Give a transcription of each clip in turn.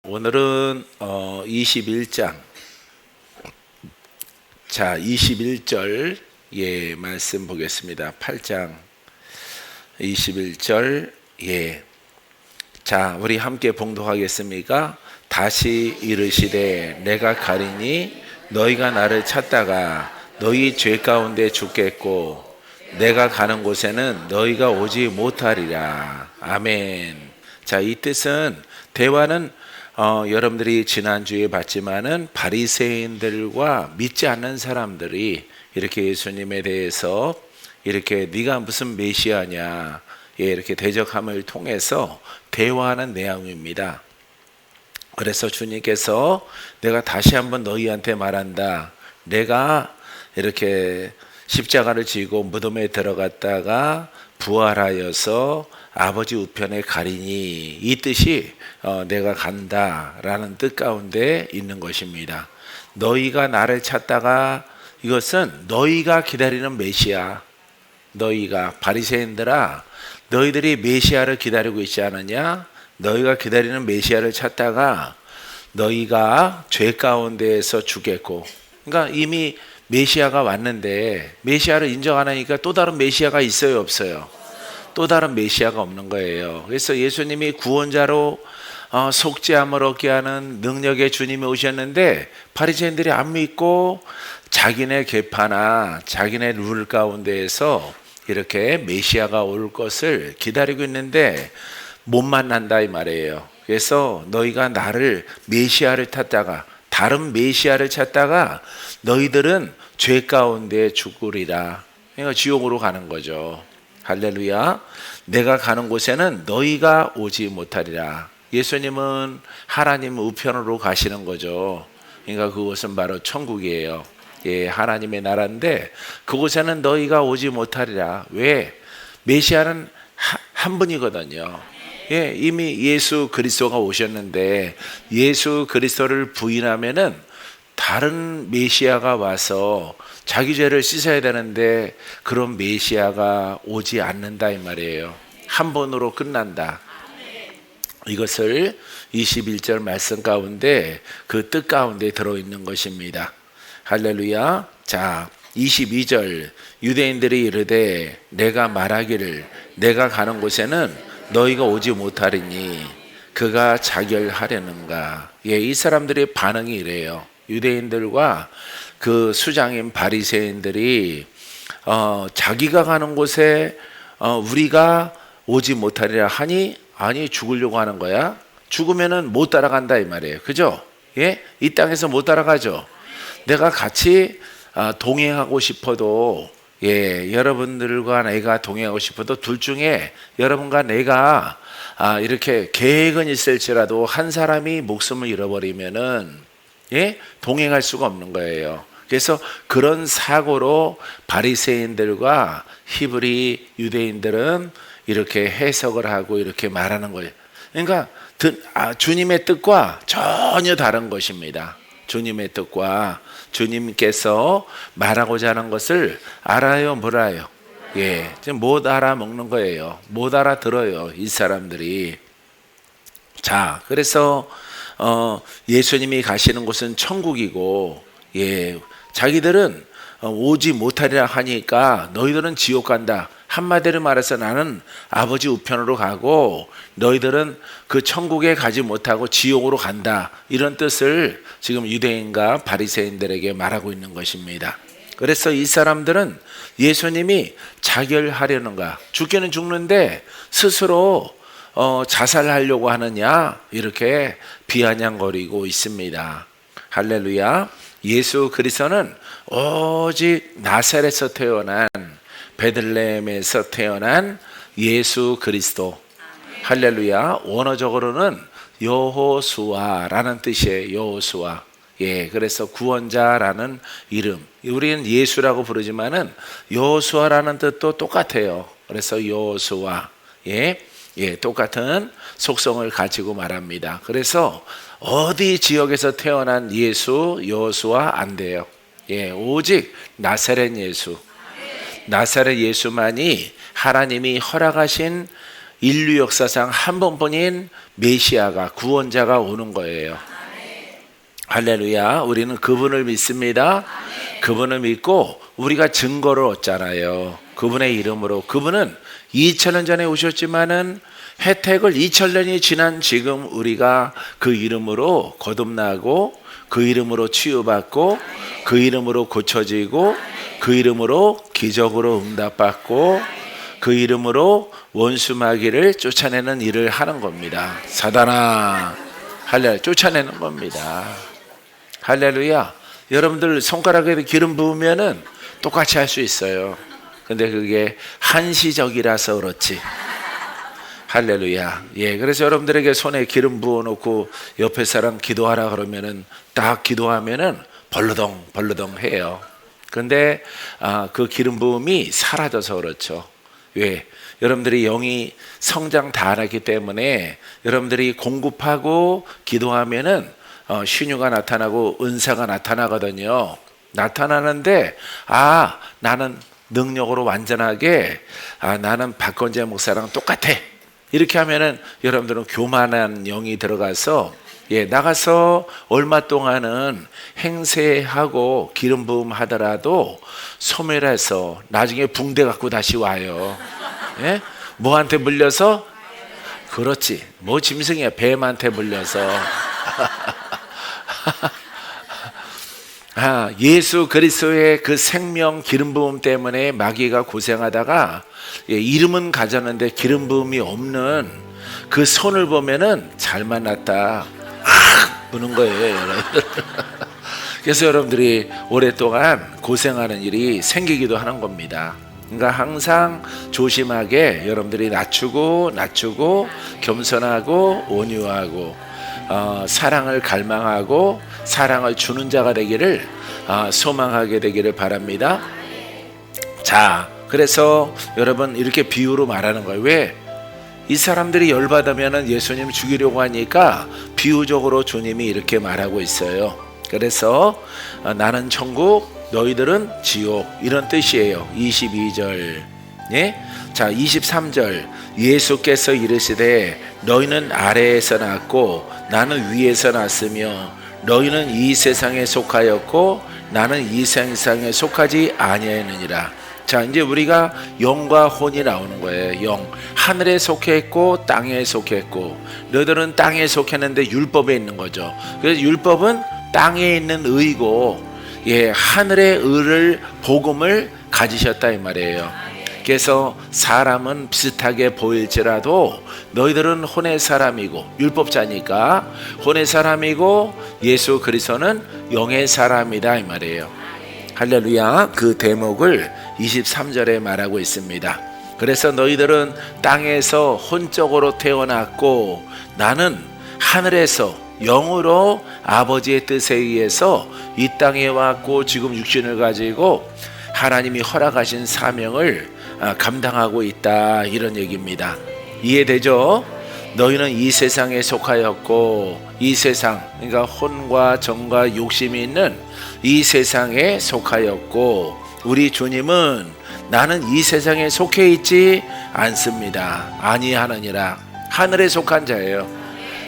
오늘은 21장 21절 말씀 보겠습니다. 8장 21절 우리 함께 봉독하겠습니까? 다시 이르시되 내가 가리니 너희가 나를 찾다가 너희 죄 가운데 죽겠고 내가 가는 곳에는 너희가 오지 못하리라. 아멘. 이 뜻은 대화는 여러분들이 지난주에 봤지만은 바리새인들과 믿지 않는 사람들이 이렇게 예수님에 대해서 이렇게 네가 무슨 메시아냐 이렇게 대적함을 통해서 대화하는 내용입니다. 그래서 주님께서 내가 다시 한번 너희한테 말한다. 내가 이렇게 십자가를 지고 무덤에 들어갔다가 부활하여서 아버지 우편에 가리니 이 뜻이 내가 간다라는 뜻 가운데 있는 것입니다. 너희가 나를 찾다가 이것은 너희가 기다리는 메시아, 너희가 바리새인들아 너희들이 메시아를 기다리고 있지 않느냐? 너희가 기다리는 메시아를 찾다가 너희가 죄 가운데에서 죽겠고, 그러니까 이미 메시아가 왔는데 메시아를 인정 안 하니까 또 다른 메시아가 있어요, 없어요? 또 다른 메시아가 없는 거예요. 그래서 예수님이 구원자로 속죄함을 얻게 하는 능력의 주님이 오셨는데 바리새인들이 안 믿고 자기네 계파나 자기네 룰 가운데에서 이렇게 메시아가 올 것을 기다리고 있는데 못 만난다 이 말이에요. 그래서 너희가 나를 메시아를 찾다가 다른 메시아를 찾다가 너희들은 죄 가운데 죽으리라. 그러니까 지옥으로 가는 거죠. 할렐루야. 내가 가는 곳에는 너희가 오지 못하리라. 예수님은 하나님 우편으로 가시는 거죠. 그러니까 그곳은 바로 천국이에요. 하나님의 나라인데 그곳에는 너희가 오지 못하리라. 왜? 메시아는 한 분이거든요. 이미 예수 그리스도가 오셨는데 예수 그리스도를 부인하면은 다른 메시아가 와서 자기 죄를 씻어야 되는데 그런 메시아가 오지 않는다 이 말이에요. 한 번으로 끝난다. 이것을 21절 말씀 가운데 그 뜻 가운데 들어있는 것입니다. 할렐루야. 22절 유대인들이 이르되 내가 말하기를 내가 가는 곳에는 너희가 오지 못하리니 그가 자결하려는가. 이 사람들의 반응이 이래요. 유대인들과 그 수장인 바리새인들이 자기가 가는 곳에 우리가 오지 못하리라 하니 아니 죽으려고 하는 거야. 죽으면은 못 따라간다 이 말이에요. 그죠? 이 땅에서 못 따라가죠. 내가 같이 동행하고 싶어도 여러분들과 내가 동행하고 싶어도 둘 중에 여러분과 내가 이렇게 계획은 있을지라도 한 사람이 목숨을 잃어버리면은 동행할 수가 없는 거예요. 그래서 그런 사고로 바리새인들과 히브리 유대인들은 이렇게 해석을 하고 이렇게 말하는 거예요. 그러니까 주님의 뜻과 전혀 다른 것입니다. 주님의 뜻과 주님께서 말하고자 하는 것을 알아요, 몰라요? 지금 못 알아먹는 거예요. 못 알아들어요, 이 사람들이. 그래서 예수님이 가시는 곳은 천국이고, 자기들은 오지 못하리라 하니까 너희들은 지옥 간다. 한마디로 말해서 나는 아버지 우편으로 가고 너희들은 그 천국에 가지 못하고 지옥으로 간다. 이런 뜻을 지금 유대인과 바리새인들에게 말하고 있는 것입니다. 그래서 이 사람들은 예수님이 자결하려는가, 죽기는 죽는데 스스로 자살하려고 하느냐 이렇게 비아냥거리고 있습니다. 할렐루야. 예수 그리스도는 오직 나사렛에서 태어난 베들레헴에서 태어난 예수 그리스도. 할렐루야. 원어적으로는 여호수아라는 뜻이에요. 여호수아. 그래서 구원자라는 이름. 우리는 예수라고 부르지만은 여호수아라는 뜻도 똑같아요. 그래서 여호수아. 똑같은 속성을 가지고 말합니다. 그래서 어디 지역에서 태어난 예수, 여호수아 안 돼요. 오직 나사렛 예수. 나사렛 예수만이 하나님이 허락하신 인류 역사상 한 번뿐인 메시아가, 구원자가 오는 거예요. 할렐루야. 우리는 그분을 믿습니다. 그분을 믿고 우리가 증거를 얻잖아요. 그분의 이름으로. 그분은 2000년 전에 오셨지만은 혜택을 2000년이 지난 지금 우리가 그 이름으로 거듭나고, 그 이름으로 치유받고, 그 이름으로 고쳐지고, 그 이름으로 기적으로 응답받고, 그 이름으로 원수 마귀를 쫓아내는 일을 하는 겁니다. 사단아, 할렐루야, 쫓아내는 겁니다. 할렐루야. 여러분들 손가락에도 기름 부으면은 똑같이 할 수 있어요. 근데 그게 한시적이라서 그렇지. 할렐루야. 예, 그래서 여러분들에게 손에 기름 부어놓고 옆에 사람 기도하라 그러면은 딱 기도하면은 벌러덩 해요. 근데 그 기름 부음이 사라져서 그렇죠. 왜? 여러분들이 영이 성장 다 안 했기 때문에 여러분들이 공급하고 기도하면은 신유가 나타나고 은사가 나타나거든요. 나타나는데 나는 능력으로 완전하게 나는 박건재 목사랑 똑같아. 이렇게 하면은 여러분들은 교만한 영이 들어가서 나가서 얼마 동안은 행세하고 기름 부음 하더라도 소멸해서 나중에 붕대 갖고 다시 와요. 예? 뭐한테 물려서? 그렇지. 뭐 짐승이야. 뱀한테 물려서. 예수 그리스도의 그 생명 기름 부음 때문에 마귀가 고생하다가 이름은 가졌는데 기름 부음이 없는 그 손을 보면은 잘 만났다 부는 거예요, 여러분들. 그래서 여러분들이 오랫동안 고생하는 일이 생기기도 하는 겁니다. 그러니까 항상 조심하게 여러분들이 낮추고 겸손하고 온유하고 사랑을 갈망하고 사랑을 주는 자가 되기를 소망하게 되기를 바랍니다. 자, 그래서 여러분 이렇게 비유로 말하는 거예요. 왜? 이 사람들이 열받으면 예수님 죽이려고 하니까 비유적으로 주님이 이렇게 말하고 있어요. 그래서 나는 천국, 너희들은 지옥, 이런 뜻이에요. 22절. 예? 자, 23절. 예수께서 이르시되 너희는 아래에서 났고 나는 위에서 났으며 너희는 이 세상에 속하였고 나는 이 세상에 속하지 아니하였느니라. 자, 이제 우리가 영과 혼이 나오는 거예요. 영. 하늘에 속했고 땅에 속했고, 너희들은 땅에 속했는데 율법에 있는 거죠. 그래서 율법은 땅에 있는 의고, 하늘의 의를, 복음을 가지셨다 이 말이에요. 그래서 사람은 비슷하게 보일지라도 너희들은 혼의 사람이고, 율법자니까 혼의 사람이고 예수 그리스도는 영의 사람이다 이 말이에요. 할렐루야. 그 대목을 23절에 말하고 있습니다. 그래서 너희들은 땅에서 혼적으로 태어났고 나는 하늘에서 영으로 아버지의 뜻에 의해서 이 땅에 왔고 지금 육신을 가지고 하나님이 허락하신 사명을 감당하고 있다, 이런 얘기입니다. 이해되죠? 너희는 이 세상에 속하였고, 이 세상, 그러니까 혼과 정과 욕심이 있는 이 세상에 속하였고, 우리 주님은 나는 이 세상에 속해 있지 않습니다. 아니하느니라. 하늘에 속한 자예요.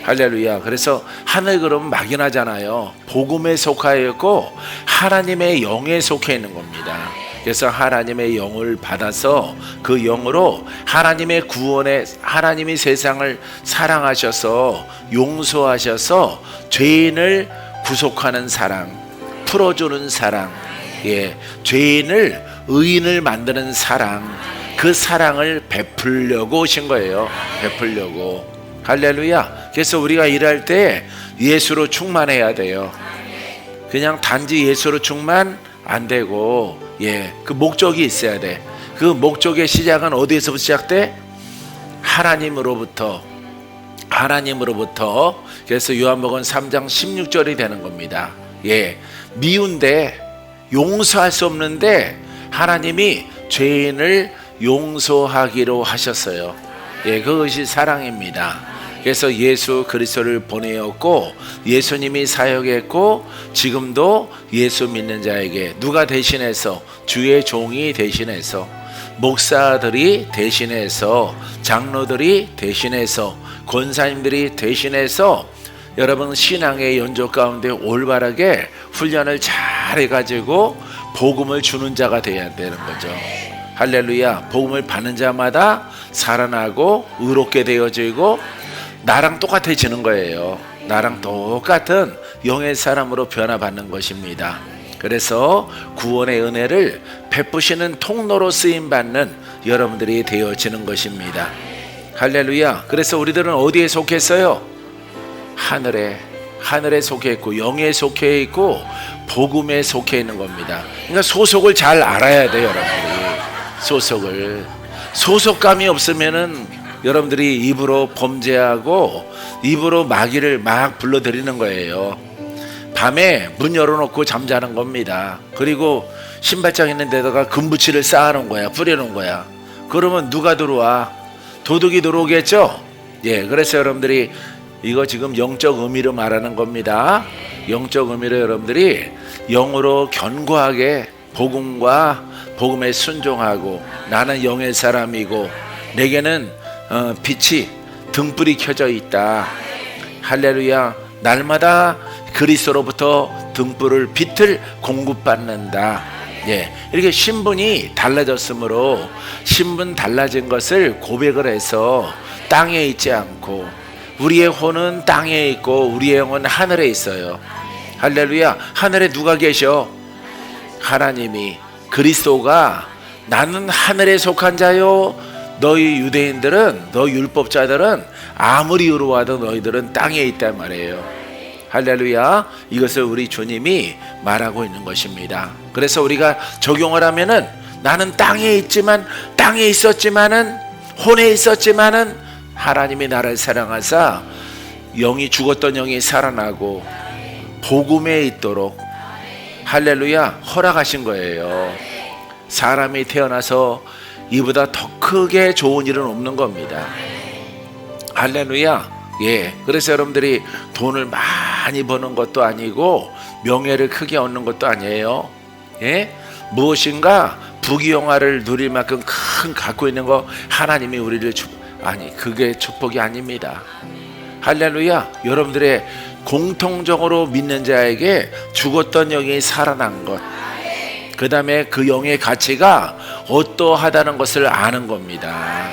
할렐루야. 그래서 하늘 그러면 막연하잖아요. 복음에 속하였고 하나님의 영에 속해 있는 겁니다. 그래서 하나님의 영을 받아서 그 영으로 하나님의 구원에, 하나님이 세상을 사랑하셔서 용서하셔서 죄인을 구속하는 사랑, 풀어주는 사랑, 죄인을 의인을 만드는 사랑, 그 사랑을 베풀려고 오신 거예요. 베풀려고. 할렐루야. 그래서 우리가 일할 때 예수로 충만해야 돼요. 그냥 단지 예수로 충만 안 되고, 그 목적이 있어야 돼. 그 목적의 시작은 어디에서부터 시작돼? 하나님으로부터. 그래서 요한복음 3장 16절이 되는 겁니다. 미운데, 용서할 수 없는데 하나님이 죄인을 용서하기로 하셨어요. 그것이 사랑입니다. 그래서 예수 그리스도를 보내었고 예수님이 사역했고 지금도 예수 믿는 자에게 누가 대신해서, 주의 종이 대신해서 목사들이 대신해서, 장로들이 대신해서, 권사님들이 대신해서 여러분 신앙의 연조 가운데 올바르게 훈련을 잘 해가지고 복음을 주는 자가 되어야 되는 거죠. 할렐루야. 복음을 받는 자마다 살아나고 의롭게 되어지고 나랑 똑같아지는 거예요. 나랑 똑같은 영의 사람으로 변화받는 것입니다. 그래서 구원의 은혜를 베푸시는 통로로 쓰임받는 여러분들이 되어지는 것입니다. 할렐루야. 그래서 우리들은 어디에 속했어요? 하늘에 속해 있고 영에 속해 있고 복음에 속해 있는 겁니다. 그러니까 소속을 잘 알아야 돼요. 여러분들이 소속감이 없으면은 여러분들이 입으로 범죄하고 입으로 마귀를 막 불러들이는 거예요. 밤에 문 열어놓고 잠자는 겁니다. 그리고 신발장 있는 데다가 금붙이를 쌓아놓은 거야. 뿌려놓은 거야. 그러면 누가 들어와? 도둑이 들어오겠죠? 예, 그래서 여러분들이 이거 지금 영적 의미로 말하는 겁니다. 영적 의미로 여러분들이 영으로 견고하게 복음과 복음에 순종하고 나는 영의 사람이고 내게는 빛이 등불이 켜져 있다. 할렐루야. 날마다 그리스도로부터 등불을 빛을 공급받는다. 예, 이렇게 신분이 달라졌으므로 신분 달라진 것을 고백을 해서 땅에 있지 않고 우리의 혼은 땅에 있고 우리의 영은 하늘에 있어요. 할렐루야. 하늘에 누가 계셔? 하나님이. 그리스도가 나는 하늘에 속한 자요. 너희 유대인들은, 너희 율법자들은 아무리 의로워도 너희들은 땅에 있단 말이에요. 할렐루야. 이것을 우리 주님이 말하고 있는 것입니다. 그래서 우리가 적용을 하면은 나는 땅에 있지만, 땅에 있었지만은, 혼에 있었지만은 하나님이 나를 사랑하사 영이, 죽었던 영이 살아나고 복음에 있도록 할렐루야 허락하신 거예요. 사람이 태어나서 이보다 더 크게 좋은 일은 없는 겁니다. 할렐루야. 예, 그래서 여러분들이 돈을 많이 버는 것도 아니고 명예를 크게 얻는 것도 아니에요. 예, 무엇인가 부귀영화를 누릴 만큼 큰 갖고 있는 거 하나님이 우리를 그게 축복이 아닙니다. 할렐루야. 여러분들의 공통적으로 믿는 자에게 죽었던 영이 살아난 것, 그 다음에 그 영의 가치가 어떠하다는 것을 아는 겁니다.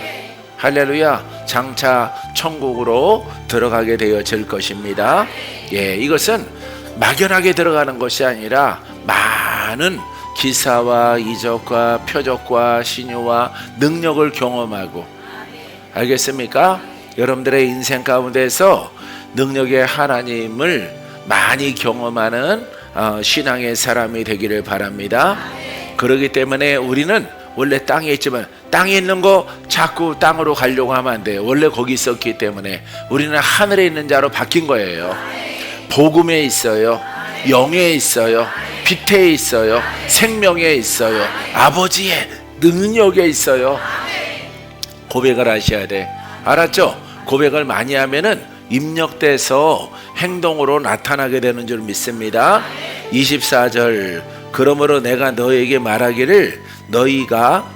할렐루야. 장차 천국으로 들어가게 되어질 것입니다. 예, 이것은 막연하게 들어가는 것이 아니라 많은 기사와 이적과 표적과 신유와 능력을 경험하고, 알겠습니까? 여러분들의 인생 가운데서 능력의 하나님을 많이 경험하는 신앙의 사람이 되기를 바랍니다. 그렇기 때문에 우리는 원래 땅에 있지만 땅에 있는 거 자꾸 땅으로 가려고 하면 안 돼요. 원래 거기 있었기 때문에 우리는 하늘에 있는 자로 바뀐 거예요. 복음에 있어요. 영에 있어요. 빛에 있어요. 생명에 있어요. 아버지의 능력에 있어요. 고백을 하셔야 돼. 알았죠? 고백을 많이 하면은 입력돼서 행동으로 나타나게 되는 줄 믿습니다. 24절. 그러므로 내가 너에게 말하기를 너희가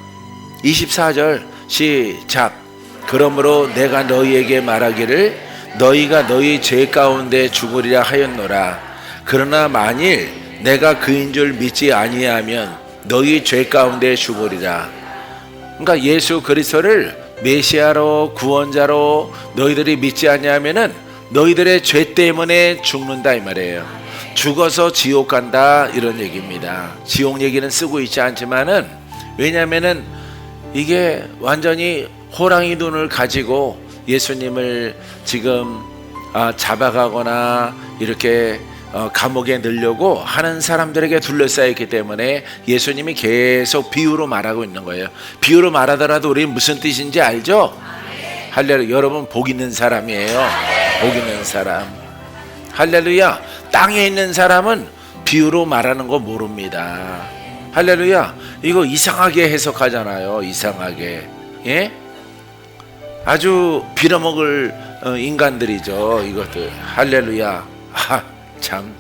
24절 시작. 그러므로 내가 너희에게 말하기를 너희가 너희 죄 가운데 죽으리라 하였노라. 그러나 만일 내가 그인 줄 믿지 아니하면 너희 죄 가운데 죽으리라. 그러니까 예수 그리스도를 메시아로 구원자로 너희들이 믿지 아니하면은 너희들의 죄 때문에 죽는다 이 말이에요. 죽어서 지옥 간다 이런 얘기입니다. 지옥 얘기는 쓰고 있지 않지만은, 왜냐하면은 이게 완전히 호랑이 눈을 가지고 예수님을 지금 잡아가거나 이렇게 감옥에 넣으려고 하는 사람들에게 둘러싸여 있기 때문에 예수님이 계속 비유로 말하고 있는 거예요. 비유로 말하더라도 우리는 무슨 뜻인지 알죠? 할렐루야. 여러분 복 있는 사람이에요. 복 있는 사람. 할렐루야. 땅에 있는 사람은 비유로 말하는 거 모릅니다. 할렐루야. 이거 이상하게 해석하잖아요. 이상하게. 예? 아주 빌어먹을 인간들이죠. 이것들. 할렐루야. 참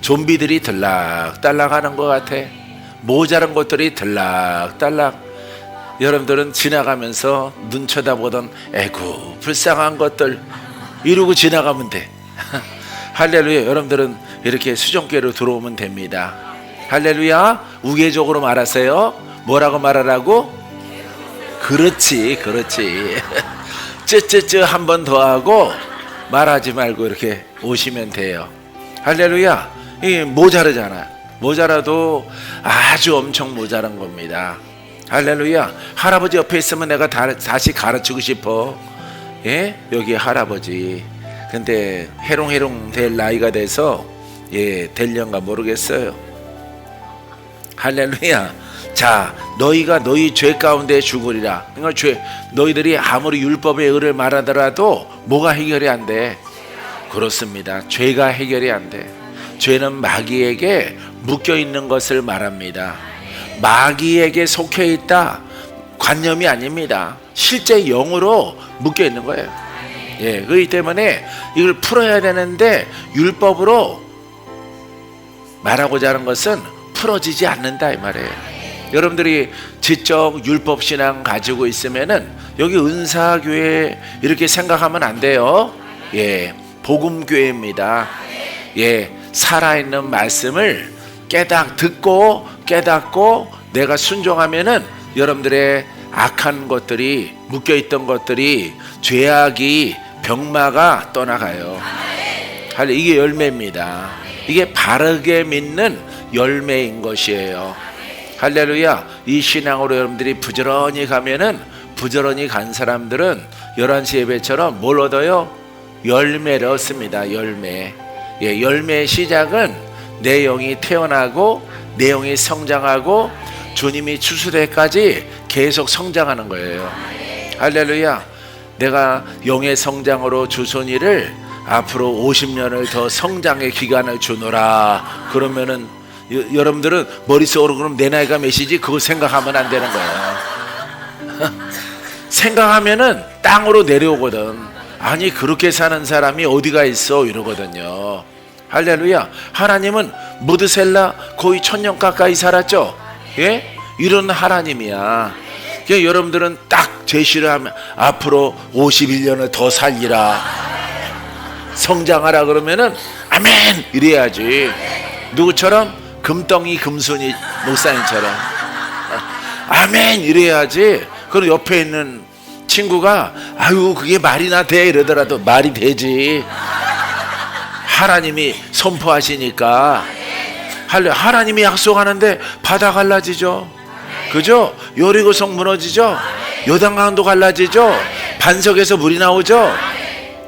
좀비들이 들락달락 하는 것 같아. 모자란 것들이 들락달락. 여러분들은 지나가면서 눈 쳐다보던 에구 불쌍한 것들 이러고 지나가면 돼. 할렐루야. 여러분들은 이렇게 수종께로 들어오면 됩니다. 할렐루야. 우회적으로 말하세요. 뭐라고 말하라고? 그렇지. 쯔쯔쯔 한 번 더 하고 말하지 말고 이렇게 오시면 돼요. 할렐루야. 이 모자르잖아. 모자라도 아주 엄청 모자란 겁니다. 할렐루야. 할아버지 옆에 있으면 내가 다시 가르치고 싶어. 예? 여기 할아버지. 근데 해롱해롱 될 나이가 돼서 될련가 모르겠어요. 할렐루야. 자, 너희가 너희 죄 가운데 죽으리라. 그러니까 너희들이 아무리 율법의 의를 말하더라도 뭐가 해결이 안 돼? 그렇습니다. 죄가 해결이 안 돼. 죄는 마귀에게 묶여 있는 것을 말합니다. 마귀에게 속해 있다 관념이 아닙니다. 실제 영으로 묶여 있는 거예요. 그렇기 때문에 이걸 풀어야 되는데 율법으로 말하고자 하는 것은 풀어지지 않는다 이 말이에요. 여러분들이 지적 율법 신앙 가지고 있으면은 여기 은사교회 이렇게 생각하면 안 돼요. 복음교회입니다. 살아있는 말씀을 듣고 깨닫고 내가 순종하면은 여러분들의 악한 것들이 묶여있던 것들이 죄악이 병마가 떠나가요. 이게 열매입니다. 이게 바르게 믿는 열매인 것이에요. 할렐루야. 이 신앙으로 여러분들이 부지런히 가면은 부지런히 간 사람들은 11시 예배처럼 뭘 얻어요? 열매를 얻습니다. 열매. 열매의 시작은 내 영이 태어나고 내 영이 성장하고 주님이 추수될 때까지 계속 성장하는 거예요. 할렐루야. 내가 영의 성장으로 주소니를 앞으로 50년을 더 성장의 기간을 주노라. 그러면은 여러분들은 머릿속으로 그럼 내 나이가 몇이지? 그거 생각하면 안 되는 거예요. 생각하면은 땅으로 내려오거든. 아니 그렇게 사는 사람이 어디가 있어 이러거든요. 할렐루야. 하나님은 무드셀라 거의 1000년 가까이 살았죠. 이런 하나님이야. 그러니까 여러분들은 딱 제시를 하면 앞으로 51년을 더 살리라, 성장하라 그러면은 아멘 이래야지. 누구처럼? 금덩이 금손이 목사님처럼 아멘 이래야지. 그럼 옆에 있는 친구가 아유 그게 말이나 돼 이러더라도 말이 되지. 하나님이 선포하시니까. 하나님이 약속하는데 바다 갈라지죠. 그죠? 여리고성 무너지죠. 요단강도 갈라지죠. 반석에서 물이 나오죠.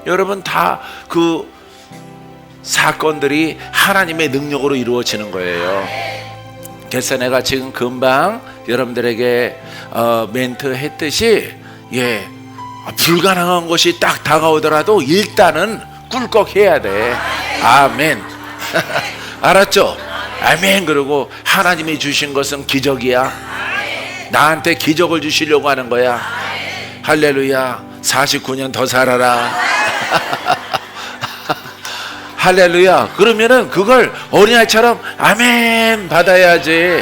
여러분 다 그 사건들이 하나님의 능력으로 이루어지는 거예요. 그래서 내가 지금 금방 여러분들에게 멘트 했듯이 불가능한 것이 딱 다가오더라도 일단은 꿀꺽 해야 돼. 아멘. 알았죠? 아멘. 그리고 하나님이 주신 것은 기적이야. 나한테 기적을 주시려고 하는 거야. 할렐루야. 49년 더 살아라. 할렐루야. 그러면은 그걸 어린아이처럼 아멘 받아야지.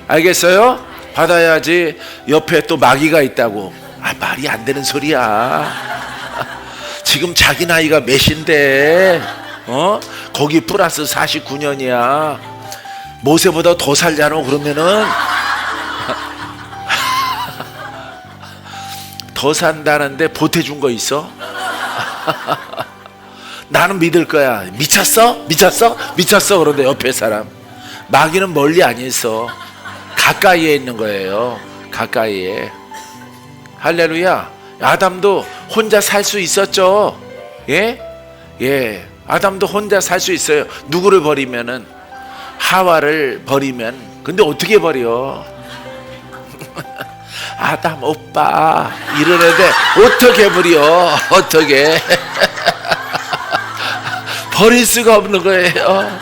알겠어요? 받아야지. 옆에 또 마귀가 있다고. 말이 안 되는 소리야. 지금 자기 나이가 몇인데 거기 플러스 49년이야 모세보다 더 살잖아. 그러면은 더 산다는데 보태준 거 있어? 나는 믿을 거야. 미쳤어? 그런데 옆에 사람 마귀는 멀리 안 있어. 가까이에 있는 거예요. 가까이에. 할렐루야. 아담도 혼자 살 수 있었죠. 아담도 혼자 살 수 있어요. 누구를 버리면은 하와를 버리면. 근데 어떻게 버려? 아담 오빠 이러는데 어떻게 버려? 어떻게? 버릴 수가 없는 거예요.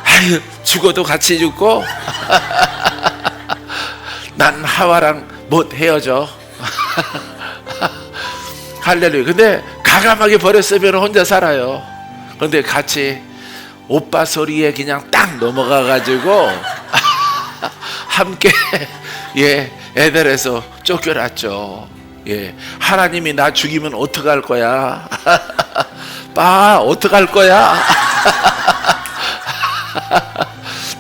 아유, 죽어도 같이 죽고 난 하와랑 못 헤어져. 할렐루야. 근데 가감하게 버렸으면 혼자 살아요. 근데 같이 오빠 소리에 그냥 딱 넘어가 가지고 함께 에델에서 쫓겨났죠. 예, 하나님이 나 죽이면 어떡할 거야? 빠 어떡할 거야?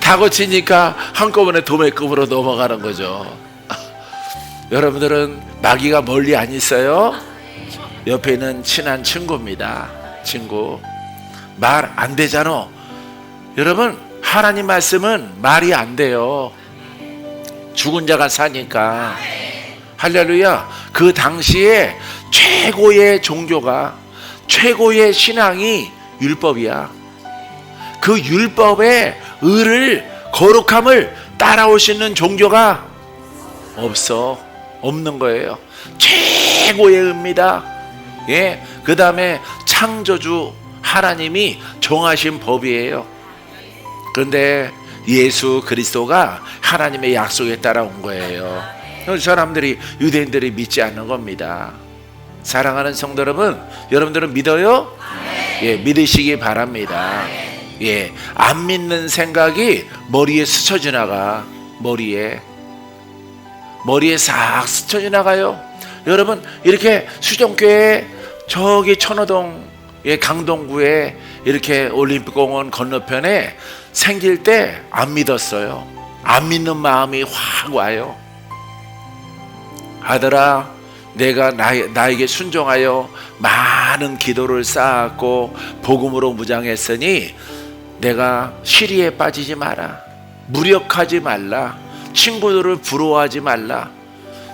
다고치니까 한꺼번에 도매급으로 넘어가는 거죠. 여러분들은 마귀가 멀리 안 있어요? 옆에 있는 친한 친구입니다. 친구. 말 안 되잖아. 여러분, 하나님 말씀은 말이 안 돼요. 죽은 자가 사니까. 할렐루야. 그 당시에 최고의 종교가, 최고의 신앙이 율법이야. 그 율법의 의를, 거룩함을 따라올 수 있는 종교가 없는 거예요. 최고의 의입니다. 예, 그 다음에 창조주 하나님이 정하신 법이에요. 그런데 예수 그리스도가 하나님의 약속에 따라 온 거예요. 사람들이, 유대인들이 믿지 않는 겁니다. 사랑하는 성도 여러분, 여러분들은 믿어요? 예, 믿으시기 바랍니다. 예, 안 믿는 생각이 머리에 스쳐 지나가. 머리에 싹 스쳐 지나가요. 여러분, 이렇게 수정교회 저기 천호동 강동구에 이렇게 올림픽공원 건너편에 생길 때 안 믿었어요. 안 믿는 마음이 확 와요. 아들아, 내가 나에게 순종하여 많은 기도를 쌓았고 복음으로 무장했으니 내가 시리에 빠지지 마라. 무력하지 말라. 친구들을 부러워하지 말라.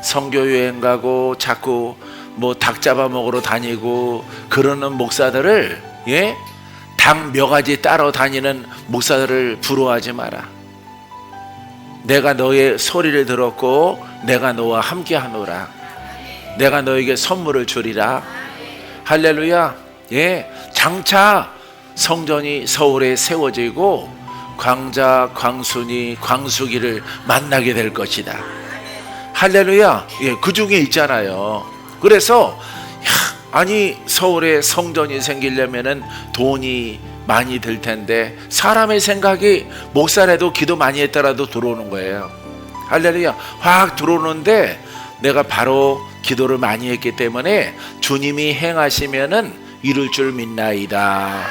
선교 여행 가고 자꾸 닭 잡아먹으러 다니고 그러는 목사들을, 예? 닭 몇 가지 따러 다니는 목사들을 부러워하지 마라. 내가 너의 소리를 들었고 내가 너와 함께 하노라. 내가 너에게 선물을 주리라. 할렐루야. 예, 장차 성전이 서울에 세워지고 광자, 광순이, 광수기를 만나게 될 것이다. 할렐루야. 예, 그 중에 있잖아요. 그래서 아니, 서울에 성전이 생기려면은 돈이 많이 들 텐데 사람의 생각이 목사라도 기도 많이 했더라도 들어오는 거예요. 할렐루야. 확 들어오는데 내가 바로 기도를 많이 했기 때문에 주님이 행하시면은 이룰 줄 믿나이다.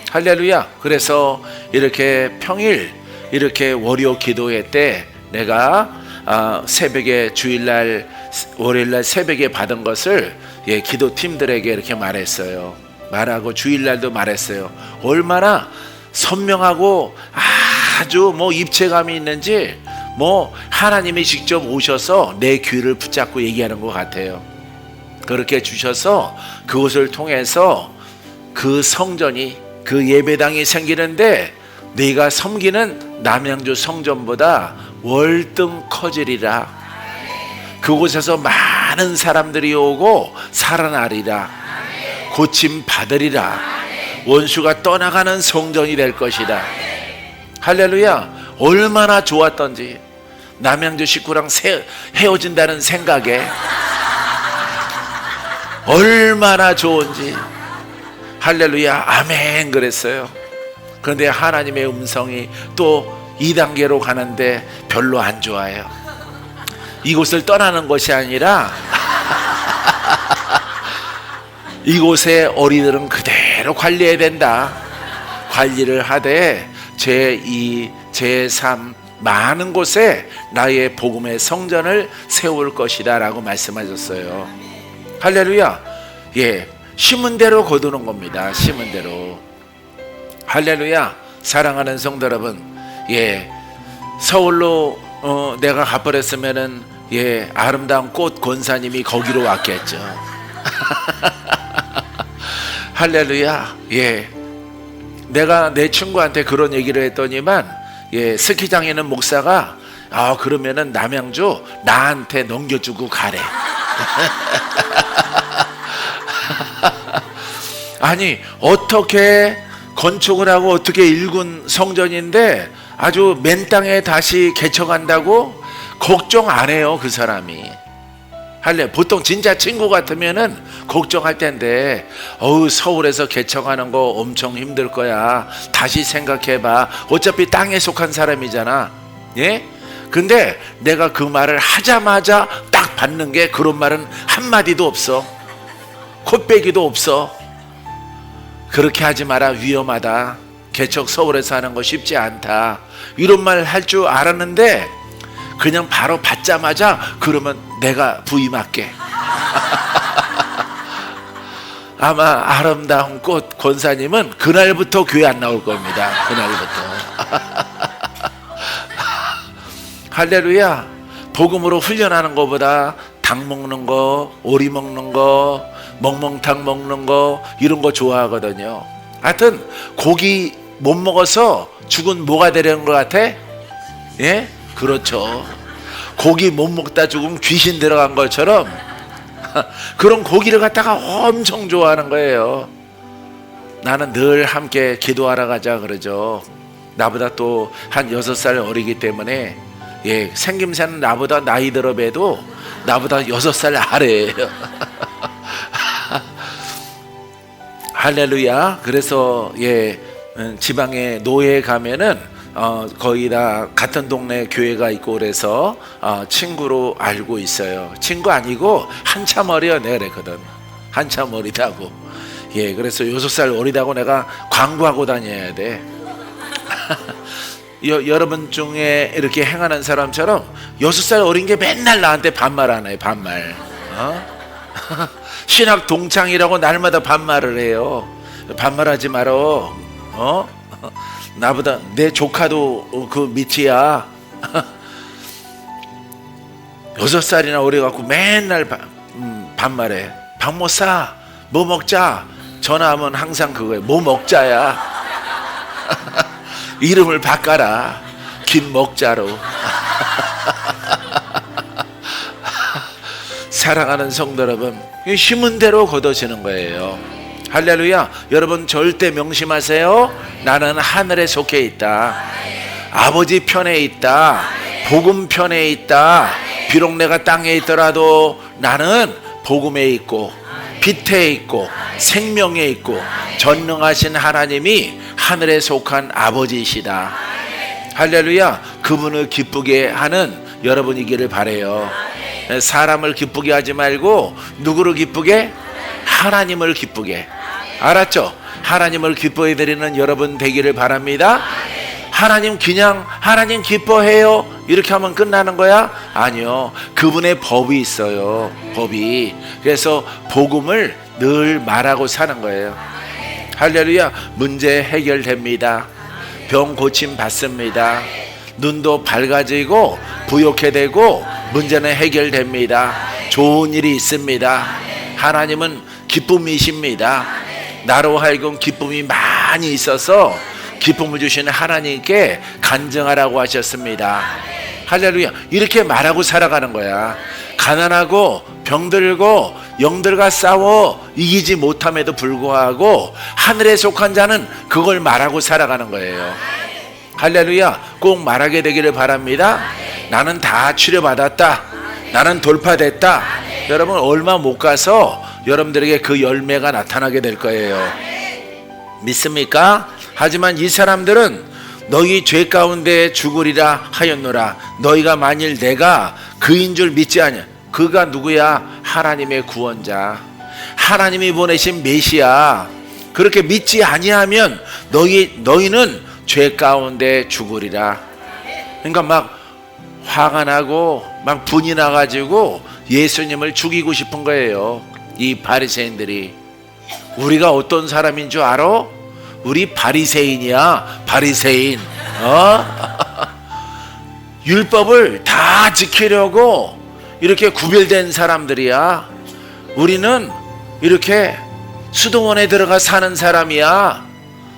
할렐루야. 그래서 이렇게 평일 이렇게 월요 기도회 때 내가 새벽에 주일날 월요일날 새벽에 받은 것을 기도팀들에게 이렇게 말했어요. 말하고 주일날도 말했어요. 얼마나 선명하고 아주 입체감이 있는지 하나님이 직접 오셔서 내 귀를 붙잡고 얘기하는 것 같아요. 그렇게 주셔서 그것을 통해서 그 성전이, 그 예배당이 생기는데 네가 섬기는 남양주 성전보다 월등 커지리라. 그곳에서 많은 사람들이 오고 살아나리라. 고침 받으리라. 원수가 떠나가는 성전이 될 것이다. 할렐루야. 얼마나 좋았던지, 남양주 식구랑 헤어진다는 생각에 얼마나 좋은지. 할렐루야. 아멘 그랬어요. 그런데 하나님의 음성이 또 2단계로 가는데 별로 안 좋아요. 이곳을 떠나는 것이 아니라 이곳의 어린이들은 그대로 관리해야 된다. 관리를 하되 제2, 제3 많은 곳에 나의 복음의 성전을 세울 것이다 라고 말씀하셨어요. 할렐루야. 예, 심은 대로 거두는 겁니다. 심은 대로. 할렐루야. 사랑하는 성도 여러분, 예, 서울로 내가 가버렸으면은 아름다운 꽃 권사님이 거기로 왔겠죠. 할렐루야. 예, 내가 내 친구한테 그런 얘기를 했더니만 스키장에 있는 목사가 그러면은 남양주 나한테 넘겨주고 가래. 아니, 어떻게 건축을 하고 어떻게 일군 성전인데 아주 맨 땅에 다시 개척한다고? 걱정 안 해요, 그 사람이. 보통 진짜 친구 같으면은 걱정할 텐데, 서울에서 개척하는 거 엄청 힘들 거야. 다시 생각해봐. 어차피 땅에 속한 사람이잖아. 예? 근데 내가 그 말을 하자마자 딱 받는 게 그런 말은 한마디도 없어. 콧배기도 없어. 그렇게 하지 마라. 위험하다. 개척 서울에서 하는 거 쉽지 않다. 이런 말 할 줄 알았는데 그냥 바로 받자마자 그러면 내가 부임할게. 아마 아름다운 꽃 권사님은 그날부터 교회 안 나올 겁니다. 그날부터. 할렐루야. 복음으로 훈련하는 것보다 닭 먹는 거, 오리 먹는 거, 멍멍탕 먹는 거 이런 거 좋아하거든요. 하여튼 고기 못 먹어서 죽은 뭐가 되려는 것 같아? 예? 그렇죠. 고기 못 먹다 죽으면 귀신 들어간 것처럼 그런 고기를 갖다가 엄청 좋아하는 거예요. 나는 늘 함께 기도하러 가자 그러죠. 나보다 또 한 6살 어리기 때문에 예, 생김새는 나보다 나이 들어 봬도 나보다 6살 아래예요. 할렐루야. 그래서 예, 지방에 노예에 가면은 거의 다 같은 동네 교회가 있고 그래서 친구로 알고 있어요. 친구 아니고 한참 어려 내가 그랬거든. 한참 어리다고. 예, 그래서 6살 어리다고 내가 광고하고 다녀야 돼. 여러분 중에 이렇게 행하는 사람처럼 6살 어린 게 맨날 나한테 반말하네. 반말. 신학 동창이라고 날마다 반말을 해요. 반말하지 말어. 나보다 내 조카도 그 밑이야. 6살이나 어려갖고 맨날 반말해. 밥 못 사? 뭐 먹자? 전화하면 항상 그거예요. 뭐 먹자야. 이름을 바꿔라. 김먹자로. 사랑하는 성도 여러분, 심은 대로 거둬지는 거예요. 할렐루야. 여러분 절대 명심하세요. 나는 하늘에 속해 있다. 아버지 편에 있다. 복음 편에 있다. 비록 내가 땅에 있더라도 나는 복음에 있고 빛에 있고 생명에 있고 전능하신 하나님이 하늘에 속한 아버지이시다. 할렐루야. 그분을 기쁘게 하는 여러분이기를 바라요. 사람을 기쁘게 하지 말고 누구를 기쁘게? 하나님을 기쁘게. 알았죠? 하나님을 기뻐해 드리는 여러분 되기를 바랍니다. 하나님 그냥 하나님 기뻐해요 이렇게 하면 끝나는 거야? 아니요. 그분의 법이 있어요. 법이. 그래서 복음을 늘 말하고 사는 거예요. 할렐루야. 문제 해결됩니다. 병 고침 받습니다. 눈도 밝아지고 부욕해 되고 문제는 해결됩니다. 좋은 일이 있습니다. 하나님은 기쁨이십니다. 나로 하여금 기쁨이 많이 있어서 기쁨을 주시는 하나님께 간증하라고 하셨습니다. 할렐루야. 이렇게 말하고 살아가는 거야. 가난하고 병들고 영들과 싸워 이기지 못함에도 불구하고 하늘에 속한 자는 그걸 말하고 살아가는 거예요. 할렐루야. 꼭 말하게 되기를 바랍니다. 나는 다 치료받았다. 나는 돌파됐다. 여러분 얼마 못 가서 여러분들에게 그 열매가 나타나게 될 거예요. 믿습니까? 하지만 이 사람들은 너희 죄 가운데 죽으리라 하였노라. 너희가 만일 내가 그인 줄 믿지 않냐. 그가 누구야? 하나님의 구원자. 하나님이 보내신 메시아. 그렇게 믿지 아니하면 너희는 죄 가운데 죽으리라. 그러니까 막 화가 나고 막 분이 나가지고 예수님을 죽이고 싶은 거예요. 이 바리새인들이. 우리가 어떤 사람인 줄 알아? 우리 바리새인이야. 바리새인. 율법을 다 지키려고 이렇게 구별된 사람들이야. 우리는 이렇게 수도원에 들어가 사는 사람이야.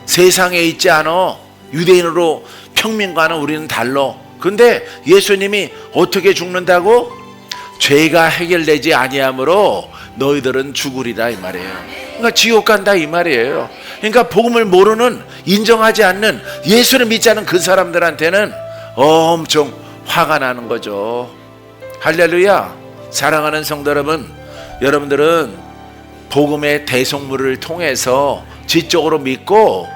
세상에 있지 않아. 유대인으로 평민과는 우리는 달라. 근데 예수님이 어떻게 죽는다고? 죄가 해결되지 아니하므로 너희들은 죽으리라 이 말이에요. 그러니까 지옥 간다 이 말이에요. 그러니까 복음을 모르는, 인정하지 않는, 예수를 믿지 않은 그 사람들한테는 엄청 화가 나는 거죠. 할렐루야. 사랑하는 성도 여러분, 여러분들은 복음의 대속물을 통해서 지적으로 믿고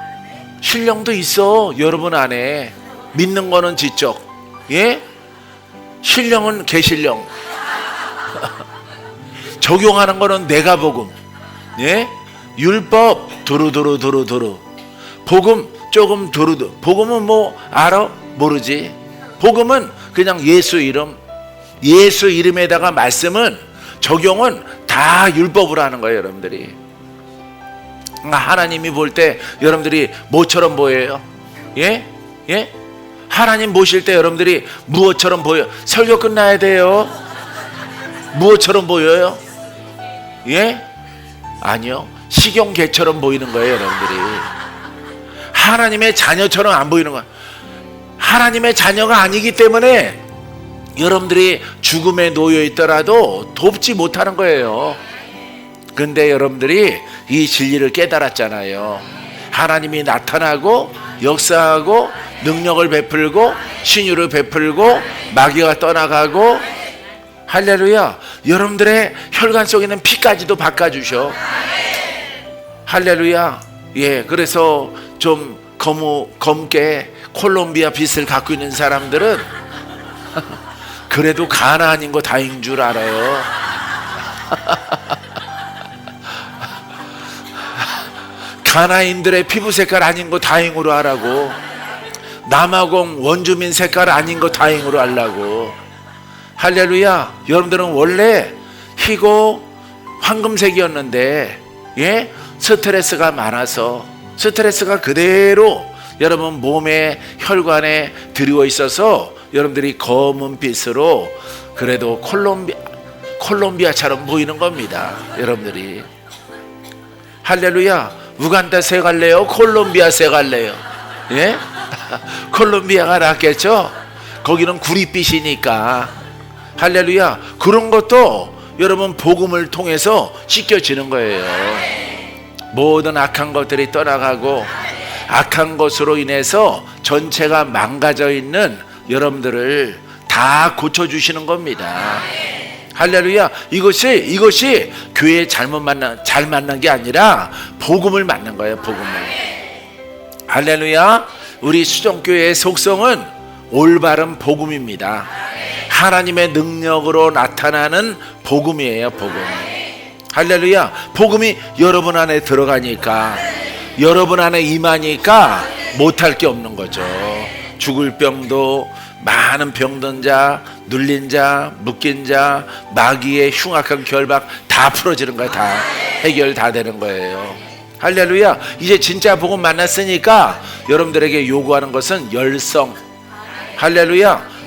신령도 있어. 여러분 안에 믿는 거는 지적. 예? 신령은 개신령. 적용하는 거는 내가 복음. 예? 율법 두루두루. 복음 조금 두루두루. 복음은 뭐 알아? 모르지. 복음은 그냥 예수 이름. 예수 이름에다가 말씀은 적용은 다 율법으로 하는 거예요, 여러분들이. 하나님이 볼 때 여러분들이 뭐처럼 보여요? 예? 예? 하나님 보실 때 여러분들이 무엇처럼 보여? 설교 끝나야 돼요. 무엇처럼 보여요? 예? 아니요. 식용개처럼 보이는 거예요, 여러분들이. 하나님의 자녀처럼 안 보이는 거예요. 하나님의 자녀가 아니기 때문에 여러분들이 죽음에 놓여 있더라도 돕지 못하는 거예요. 근데 여러분들이 이 진리를 깨달았잖아요. 하나님이 나타나고 역사하고 능력을 베풀고 신유를 베풀고 마귀가 떠나가고, 할렐루야, 여러분들의 혈관 속에 있는 피까지도 바꿔주셔. 할렐루야. 예, 그래서 좀 검게 콜롬비아 빛을 갖고 있는 사람들은 그래도 가나안인 거 다행인 줄 알아요. 가나인들의 피부 색깔 아닌 거 다행으로 하라고. 남아공 원주민 색깔 아닌 거 다행으로 하려고. 할렐루야. 여러분들은 원래 희고 황금색이었는데, 예? 스트레스가 많아서 스트레스가 그대로 여러분 몸에 혈관에 들어와 있어서 여러분들이 검은 빛으로 그래도 콜롬비아처럼 보이는 겁니다, 여러분들이. 할렐루야. 우간다 새 갈래요? 콜롬비아 새 갈래요? 예? 콜롬비아가 낫겠죠? 거기는 구릿빛이니까. 할렐루야. 그런 것도 여러분 복음을 통해서 씻겨지는 거예요. 모든 악한 것들이 떠나가고 악한 것으로 인해서 전체가 망가져 있는 여러분들을 다 고쳐주시는 겁니다. 할렐루야. 이것이 교회에 잘 만난 게 아니라 복음을 만난 거예요. 복음을. 할렐루야. 우리 수정교회의 속성은 올바른 복음입니다. 하나님의 능력으로 나타나는 복음이에요. 복음. 할렐루야. 복음이 여러분 안에 들어가니까, 여러분 안에 임하니까 못할 게 없는 거죠. 죽을 병도, 많은 병든 자, 눌린 자, 묶인 자, 마귀의 흉악한 결박 다 풀어지는 거예요. 다 해결 다 되는 거예요. 할렐루야. 이제 진짜 복음 만났으니까 여러분들에게 요구하는 것은 열성. 할렐루야.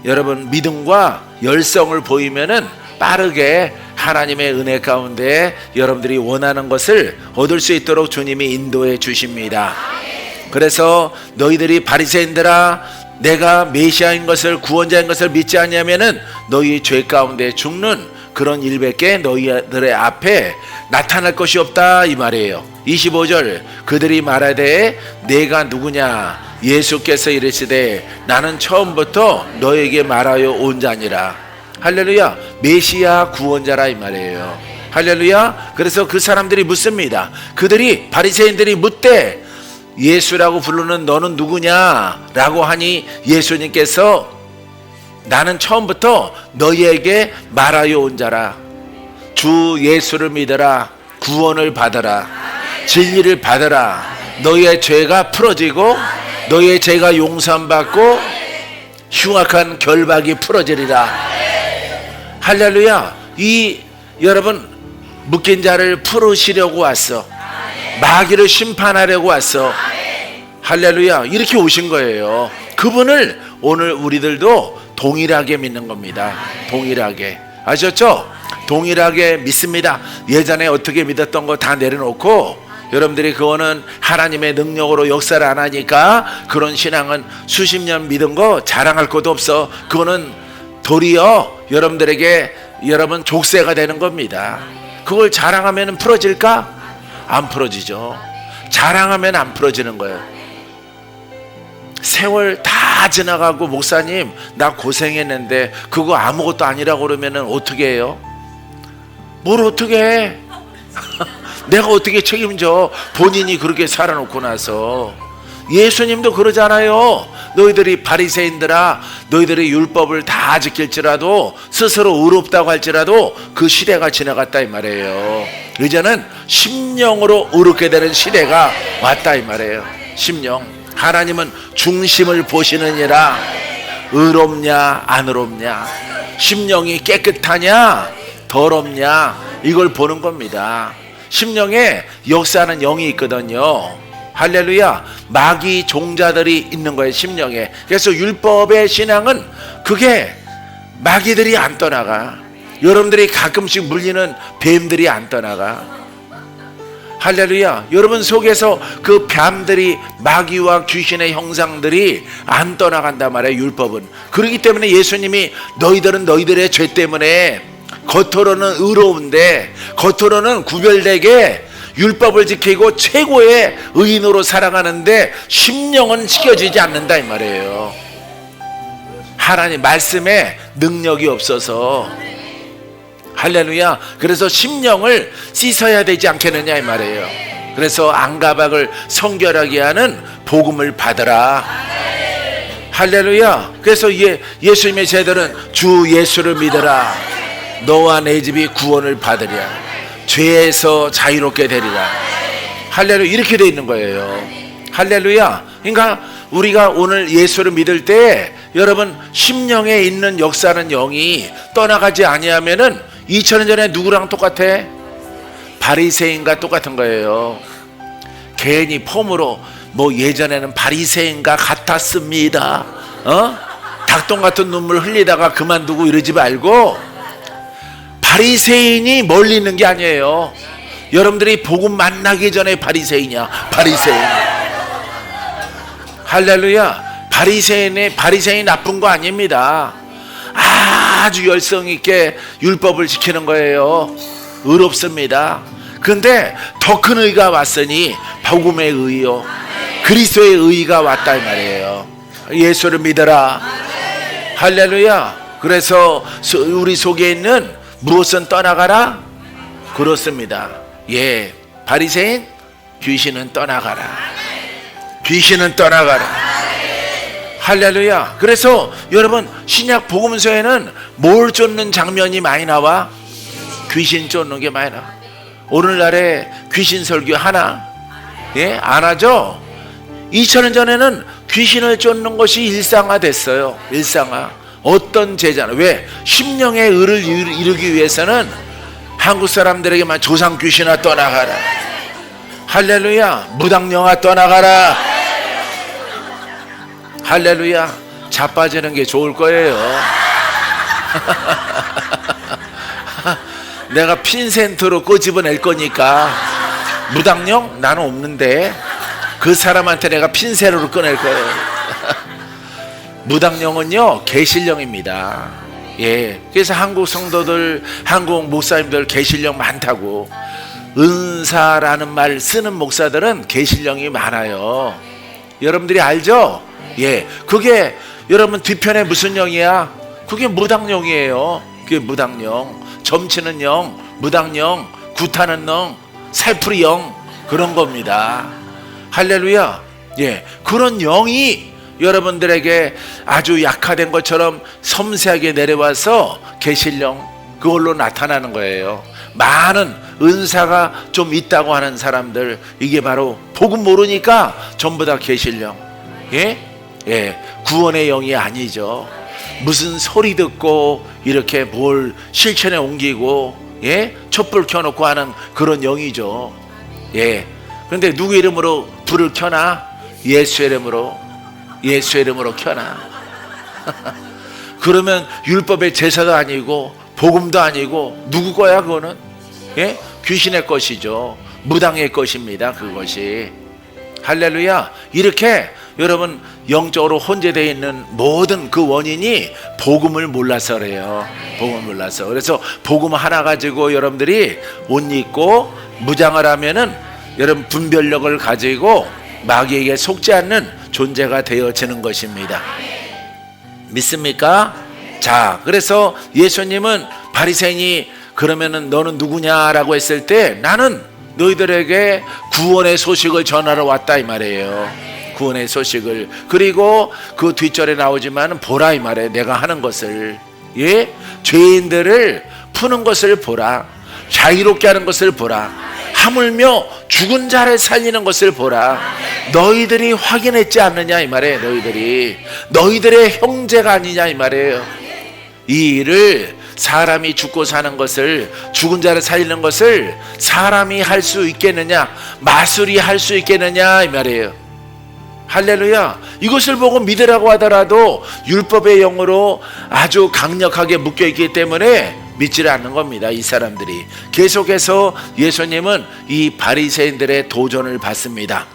여러분 믿음과 열성을 보이면은 빠르게 하나님의 은혜 가운데 여러분들이 원하는 것을 얻을 수 있도록 주님이 인도해 주십니다. 그래서 너희들이 바리새인들아, 내가 메시아인 것을, 구원자인 것을 믿지 않냐면은 너희 죄 가운데 죽는 그런 일밖에 너희들의 앞에 나타날 것이 없다, 이 말이에요. 25절. 그들이 말하되 내가 누구냐? 예수께서 이르시되 나는 처음부터 너에게 말하여 온 자니라. 할렐루야. 메시아 구원자라, 이 말이에요. 할렐루야. 그래서 그 사람들이 묻습니다. 그들이, 바리새인들이 묻되 예수라고 부르는 너는 누구냐? 라고 하니 예수님께서 나는 처음부터 너희에게 말하여 온 자라. 주 예수를 믿어라. 구원을 받아라. 진리를 받아라. 너희의 죄가 풀어지고 너희의 죄가 용서받고 흉악한 결박이 풀어지리라. 할렐루야. 여러분 묶인 자를 풀으시려고 왔어. 마귀를 심판하려고 왔어. 할렐루야. 이렇게 오신 거예요. 그분을 오늘 우리들도 동일하게 믿는 겁니다. 동일하게. 아셨죠? 동일하게 믿습니다. 예전에 어떻게 믿었던 거 다 내려놓고 여러분들이 그거는 하나님의 능력으로 역사를 안 하니까 그런 신앙은 수십 년 믿은 거 자랑할 것도 없어. 그거는 도리어 여러분들에게 여러분 족쇄가 되는 겁니다. 그걸 자랑하면 풀어질까? 안 풀어지죠. 자랑하면 안 풀어지는 거예요. 세월 다 지나가고 목사님 나 고생했는데 그거 아무것도 아니라고 그러면 어떻게 해요? 뭘 어떻게 해? 내가 어떻게 책임져? 본인이 그렇게 살아놓고 나서. 예수님도 그러잖아요. 너희들이 바리새인들아, 너희들이 율법을 다 지킬지라도 스스로 의롭다고 할지라도 그 시대가 지나갔다 이 말이에요. 이제는 심령으로 의롭게 되는 시대가 왔다 이 말이에요. 심령. 하나님은 중심을 보시느니라. 의롭냐 안 의롭냐, 심령이 깨끗하냐 더럽냐, 이걸 보는 겁니다. 심령에 역사하는 영이 있거든요. 할렐루야. 마귀 종자들이 있는 거예요, 심령에. 그래서 율법의 신앙은 그게 마귀들이 안 떠나가. 여러분들이 가끔씩 물리는 뱀들이 안 떠나가. 할렐루야. 여러분 속에서 그 뱀들이, 마귀와 귀신의 형상들이 안 떠나간단 말이에요, 율법은. 그렇기 때문에 예수님이 너희들은 너희들의 죄 때문에 겉으로는 의로운데 겉으로는 구별되게 율법을 지키고 최고의 의인으로 살아가는데 심령은 지켜지지 않는다 이 말이에요. 하나님 말씀에 능력이 없어서. 할렐루야. 그래서 심령을 씻어야 되지 않겠느냐 이 말이에요. 그래서 안가박을 성결하게 하는 복음을 받으라. 할렐루야. 그래서 예수님의 제자들은 주 예수를 믿으라. 너와 내 집이 구원을 받으랴. 죄에서 자유롭게 되리라. 할렐루야. 이렇게 돼 있는 거예요. 할렐루야. 그러니까 우리가 오늘 예수를 믿을 때 여러분 심령에 있는 역사하는 영이 떠나가지 아니하면은 2000년 전에 누구랑 똑같아? 바리새인과 똑같은 거예요. 괜히 폼으로 뭐 예전에는 바리새인과 같았습니다, 닭똥 같은 눈물 흘리다가 그만두고 이러지 말고, 바리새인이 멀리 있는 게 아니에요. 여러분들이 복음 만나기 전에 바리새인이야. 바리새인. 할렐루야. 바리새인이 나쁜 거 아닙니다. 아주 열성 있게 율법을 지키는 거예요. 의롭습니다. 근데 더 큰 의가 왔으니 복음의 의요, 그리스도의 의가 왔다 이 말이에요. 예수를 믿어라. 할렐루야. 그래서 우리 속에 있는 무엇은 떠나가라? 그렇습니다. 예, 바리새인, 귀신은 떠나가라. 귀신은 떠나가라. 할렐루야. 그래서 여러분 신약 복음서에는 뭘 쫓는 장면이 많이 나와? 귀신 쫓는 게 많이 나와. 오늘날에 귀신 설교 하나? 예? 안 하죠? 2000년 전에는 귀신을 쫓는 것이 일상화됐어요. 일상화. 어떤 제자는, 왜? 심령의 의를 이루기 위해서는 한국 사람들에게만 조상 귀신아 떠나가라. 할렐루야. 무당령아 떠나가라. 할렐루야. 자빠지는 게 좋을 거예요. 내가 핀센트로 꼬집어낼 거니까. 무당령? 나는 없는데 그 사람한테 내가 핀셋으로 꺼낼 거예요. 무당령은요 계실령입니다. 예, 그래서 한국 성도들, 한국 목사님들 계실령 많다고. 은사라는 말 쓰는 목사들은 계실령이 많아요. 여러분들이 알죠? 예, 그게 여러분 뒤편에 무슨 영이야? 그게 무당령이에요. 그게 무당령. 점치는 영, 무당령, 굿하는 영, 살풀이 영, 그런 겁니다. 할렐루야. 예, 그런 영이 여러분들에게 아주 약화된 것처럼 섬세하게 내려와서 계실령, 그걸로 나타나는 거예요. 많은 은사가 좀 있다고 하는 사람들, 이게 바로 복음 모르니까 전부 다 계실령. 예? 예, 구원의 영이 아니죠. 무슨 소리 듣고 이렇게 뭘 실천에 옮기고, 예, 촛불 켜놓고 하는 그런 영이죠. 예. 그런데 누구 이름으로 불을 켜나? 예수 이름으로. 예수 이름으로 켜나. 그러면 율법의 제사도 아니고 복음도 아니고 누구 거야 그거는? 예? 귀신의 것이죠. 무당의 것입니다, 그것이. 할렐루야. 이렇게 여러분 영적으로 혼재되어 있는 모든 그 원인이 복음을 몰라서 그래요. 복음을 몰라서. 그래서 복음 하나 가지고 여러분들이 옷 입고 무장을 하면은 여러분 분별력을 가지고 마귀에게 속지 않는 존재가 되어지는 것입니다. 믿습니까? 자, 그래서 예수님은 바리새인이 그러면은 너는 누구냐라고 했을 때 나는 너희들에게 구원의 소식을 전하러 왔다 이 말이에요. 구원의 소식을. 그리고 그 뒷절에 나오지만 보라 이 말에 내가 하는 것을, 예, 죄인들을 푸는 것을 보라, 자유롭게 하는 것을 보라, 하물며 죽은 자를 살리는 것을 보라. 너희들이 확인했지 않느냐 이 말이에요. 너희들의 형제가 아니냐 이 말이에요. 이 일을, 사람이 죽고 사는 것을, 죽은 자를 살리는 것을 사람이 할 수 있겠느냐, 마술이 할 수 있겠느냐 이 말이에요. 할렐루야. 이것을 보고 믿으라고 하더라도 율법의 영으로 아주 강력하게 묶여있기 때문에 믿지를 않는 겁니다. 이 사람들이. 계속해서 예수님은 이 바리새인들의 도전을 받습니다.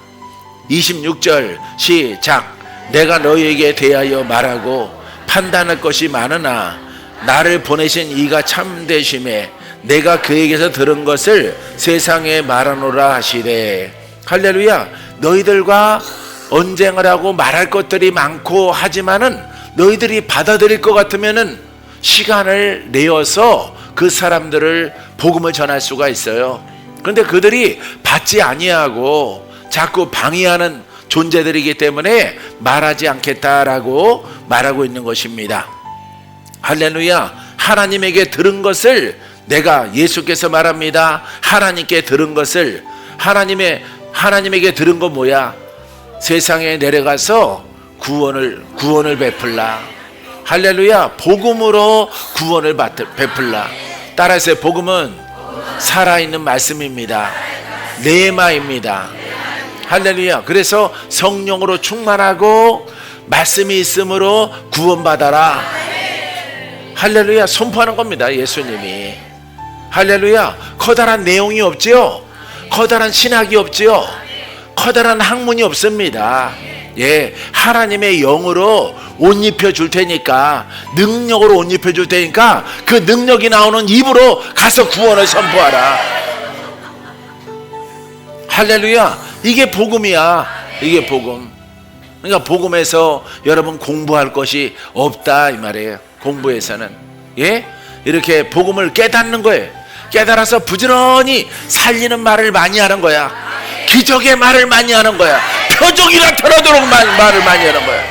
26절 시작. 내가 너희에게 대하여 말하고 판단할 것이 많으나 나를 보내신 이가 참되심에 내가 그에게서 들은 것을 세상에 말하노라 하시되. 할렐루야. 너희들과 언쟁을 하고 말할 것들이 많고 하지만은 너희들이 받아들일 것 같으면은 시간을 내어서 그 사람들을 복음을 전할 수가 있어요. 그런데 그들이 받지 아니하고 자꾸 방해하는 존재들이기 때문에 말하지 않겠다라고 말하고 있는 것입니다. 할렐루야. 하나님에게 들은 것을, 내가 예수께서 말합니다. 하나님께 들은 것을, 하나님에게 들은 건 뭐야? 세상에 내려가서 구원을 베풀라. 할렐루야. 복음으로 구원을 베풀라. 따라서 복음은 살아있는 말씀입니다. 레마입니다. 할렐루야. 그래서 성령으로 충만하고 말씀이 있으므로 구원받아라. 할렐루야. 선포하는 겁니다. 예수님이. 할렐루야. 커다란 내용이 없지요. 커다란 신학이 없지요. 커다란 학문이 없습니다. 예, 하나님의 영으로 옷 입혀 줄 테니까, 능력으로 옷 입혀 줄 테니까 그 능력이 나오는 입으로 가서 구원을 선포하라. 할렐루야. 이게 복음이야. 이게 복음. 그러니까 복음에서 여러분 공부할 것이 없다 이 말이에요. 공부에서는, 예, 이렇게 복음을 깨닫는 거예요. 깨달아서 부지런히 살리는 말을 많이 하는 거야. 기적의 말을 많이 하는 거야. 표적이 나타나도록 말을 많이 하는 거야.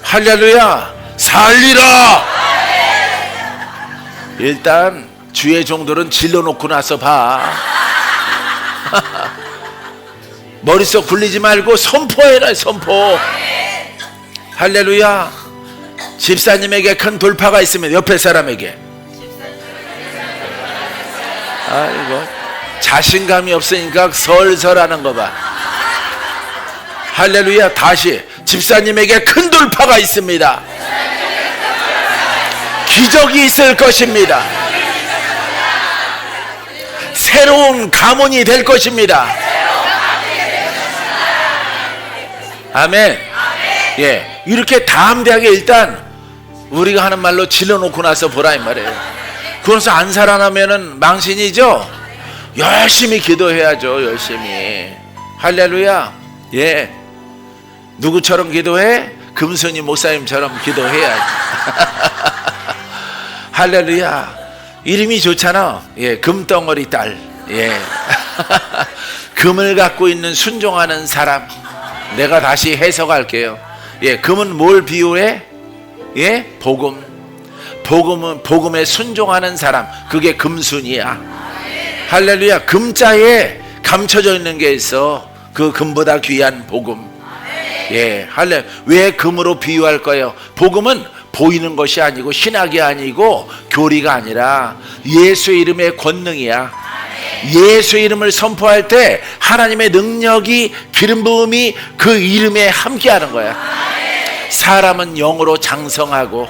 할렐루야. 살리라. 일단 주의 종들은 질러놓고 나서 봐. 머릿속 굴리지 말고 선포해라. 선포. 할렐루야. 집사님에게 큰 돌파가 있으면 옆에 사람에게, 아이고 자신감이 없으니까 설설하는 거 봐. 할렐루야. 다시. 집사님에게 큰 돌파가 있습니다. 기적이 있을 것입니다. 새로운 가문이 될 것입니다. 아멘. 예, 이렇게 담대하게 일단 우리가 하는 말로 질러놓고 나서 보라 이 말이에요. 그래서 안 살아나면은 망신이죠. 열심히 기도해야죠. 열심히. 할렐루야. 예, 누구처럼 기도해? 금순이 목사님처럼 기도해야지. 할렐루야. 이름이 좋잖아. 예, 금덩어리 딸. 예. 금을 갖고 있는 순종하는 사람. 내가 다시 해석할게요. 예, 금은 뭘 비유해? 예, 복음. 복음에 순종하는 사람, 그게 금순이야. 할렐루야. 금자에 감춰져 있는 게 있어. 그 금보다 귀한 복음. 예, 할렐. 왜 금으로 비유할 거예요? 복음은 보이는 것이 아니고, 신학이 아니고, 교리가 아니라 예수의 이름의 권능이야. 예수의 이름을 선포할 때 하나님의 능력이, 기름 부음이 그 이름에 함께하는 거야. 사람은 영으로 장성하고,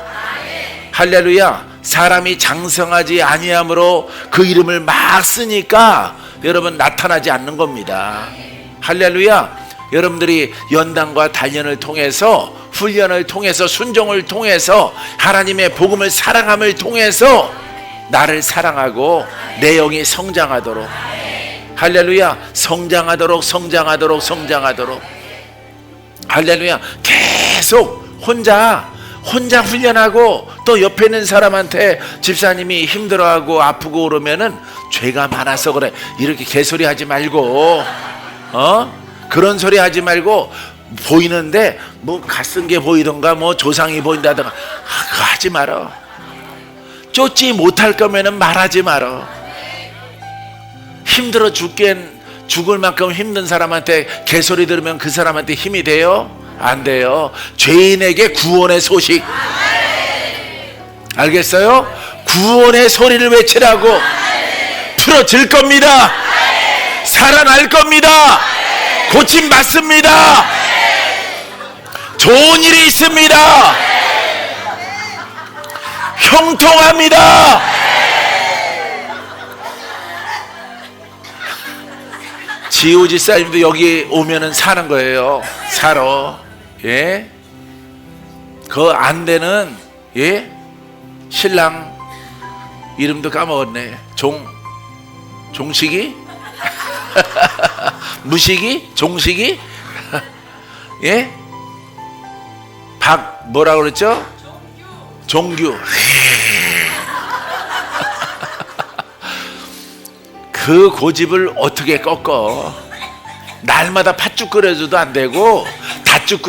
할렐루야. 사람이 장성하지 아니함으로 그 이름을 막 쓰니까 여러분 나타나지 않는 겁니다. 할렐루야. 여러분들이 연단과 단련을 통해서, 훈련을 통해서, 순종을 통해서, 하나님의 복음을 사랑함을 통해서 나를 사랑하고 내 영이 성장하도록, 할렐루야. 성장하도록. 할렐루야. 계속 혼자 훈련하고, 또 옆에 있는 사람한테 집사님이 힘들어하고 아프고 그러면은 죄가 많아서 그래, 이렇게 개소리 하지 말고, 그런 소리 하지 말고 보이는데 뭐 갓쓴 게 보이던가 뭐 조상이 보인다던가 그거 하지 말어. 쫓지 못할 거면은 말하지 말어. 힘들어 죽을 만큼 힘든 사람한테 개소리 들으면 그 사람한테 힘이 돼요? 안 돼요. 죄인에게 구원의 소식. 알겠어요? 구원의 소리를 외치라고. 풀어질 겁니다. 살아날 겁니다. 고침 받습니다. 좋은 일이 있습니다. 형통합니다. 지우 집사님도 여기 오면은 사는 거예요. 살아. 예? 그 안 되는 예? 신랑 이름도 까먹었네. 종식이? 무식이? 종식이? 예? 뭐라고 그랬죠? 종규. 그 고집을 어떻게 꺾어? 날마다 팥죽 끓여줘도 안 되고 닭죽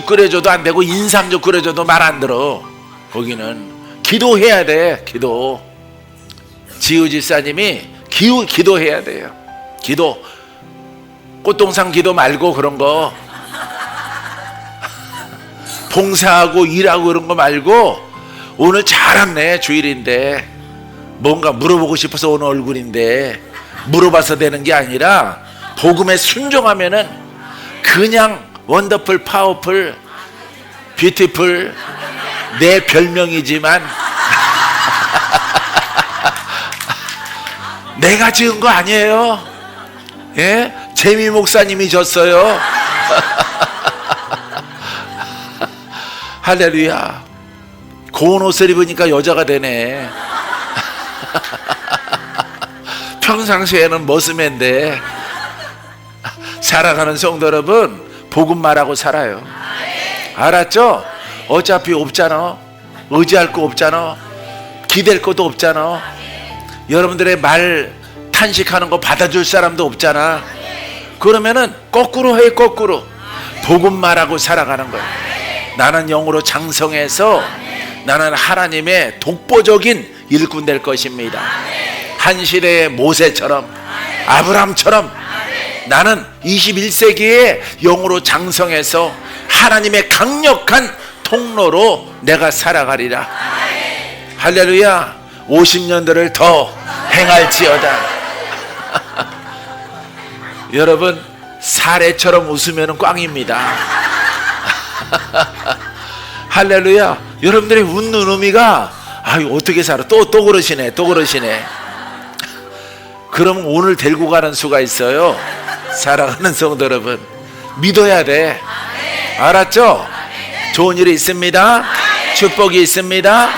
끓여줘도 안 되고 인삼죽 끓여줘도 말 안 들어. 거기는 기도해야 돼. 기도. 지우 집사님이 기도해야 돼요. 기도. 꽃동산 기도 말고 그런 거 봉사하고 일하고 그런 거 말고 오늘 잘 왔네. 주일인데 뭔가 물어보고 싶어서 오는 얼굴인데 물어봐서 되는 게 아니라 복음에 순종하면은 그냥 원더풀, 파워풀, 뷰티풀 내 별명이지만 내가 지은 거 아니에요. 예? 재미 목사님이 졌어요. 할렐루야. 고운 옷을 입으니까 여자가 되네. 평상시에는 머스맨데 살아가는 성도 여러분, 복음 말하고 살아요. 알았죠? 어차피 없잖아. 의지할 거 없잖아. 기댈 것도 없잖아. 여러분들의 말 탄식하는 거 받아줄 사람도 없잖아. 그러면은 거꾸로 해. 거꾸로 복음 말하고 살아가는 거야. 나는 영으로 장성해서 나는 하나님의 독보적인 일꾼 될 것입니다. 한 시대의 모세처럼, 아브람처럼 나는 21세기에 영으로 장성해서 하나님의 강력한 통로로 내가 살아가리라. 할렐루야. 50년들을 더 행할지어다. 여러분, 사례처럼 웃으면 꽝입니다. 할렐루야. 여러분들이 웃는 의미가 아유 어떻게 살아. 또 그러시네. 그럼 오늘 데리고 가는 수가 있어요. 살아가는 성도 여러분, 믿어야 돼. 알았죠? 좋은 일이 있습니다. 축복이 있습니다.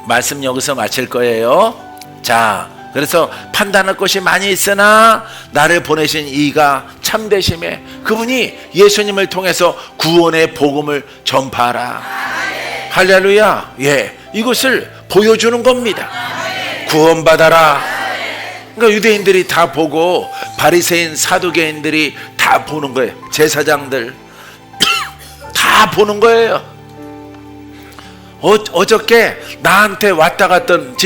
말씀 여기서 마칠 거예요. 자, 그래서 판단할 것이 많이 있으나 나를 보내신 이가 참되심에 그분이 예수님을 통해서 구원의 복음을 전파하라. 할렐루야. 예, 이것을 보여주는 겁니다. 구원받아라. 그러니까 유대인들이 다 보고 바리새인 사두개인들이 다 보는 거예요. 제사장들 다 보는 거예요. 어저께 나한테 왔다 갔던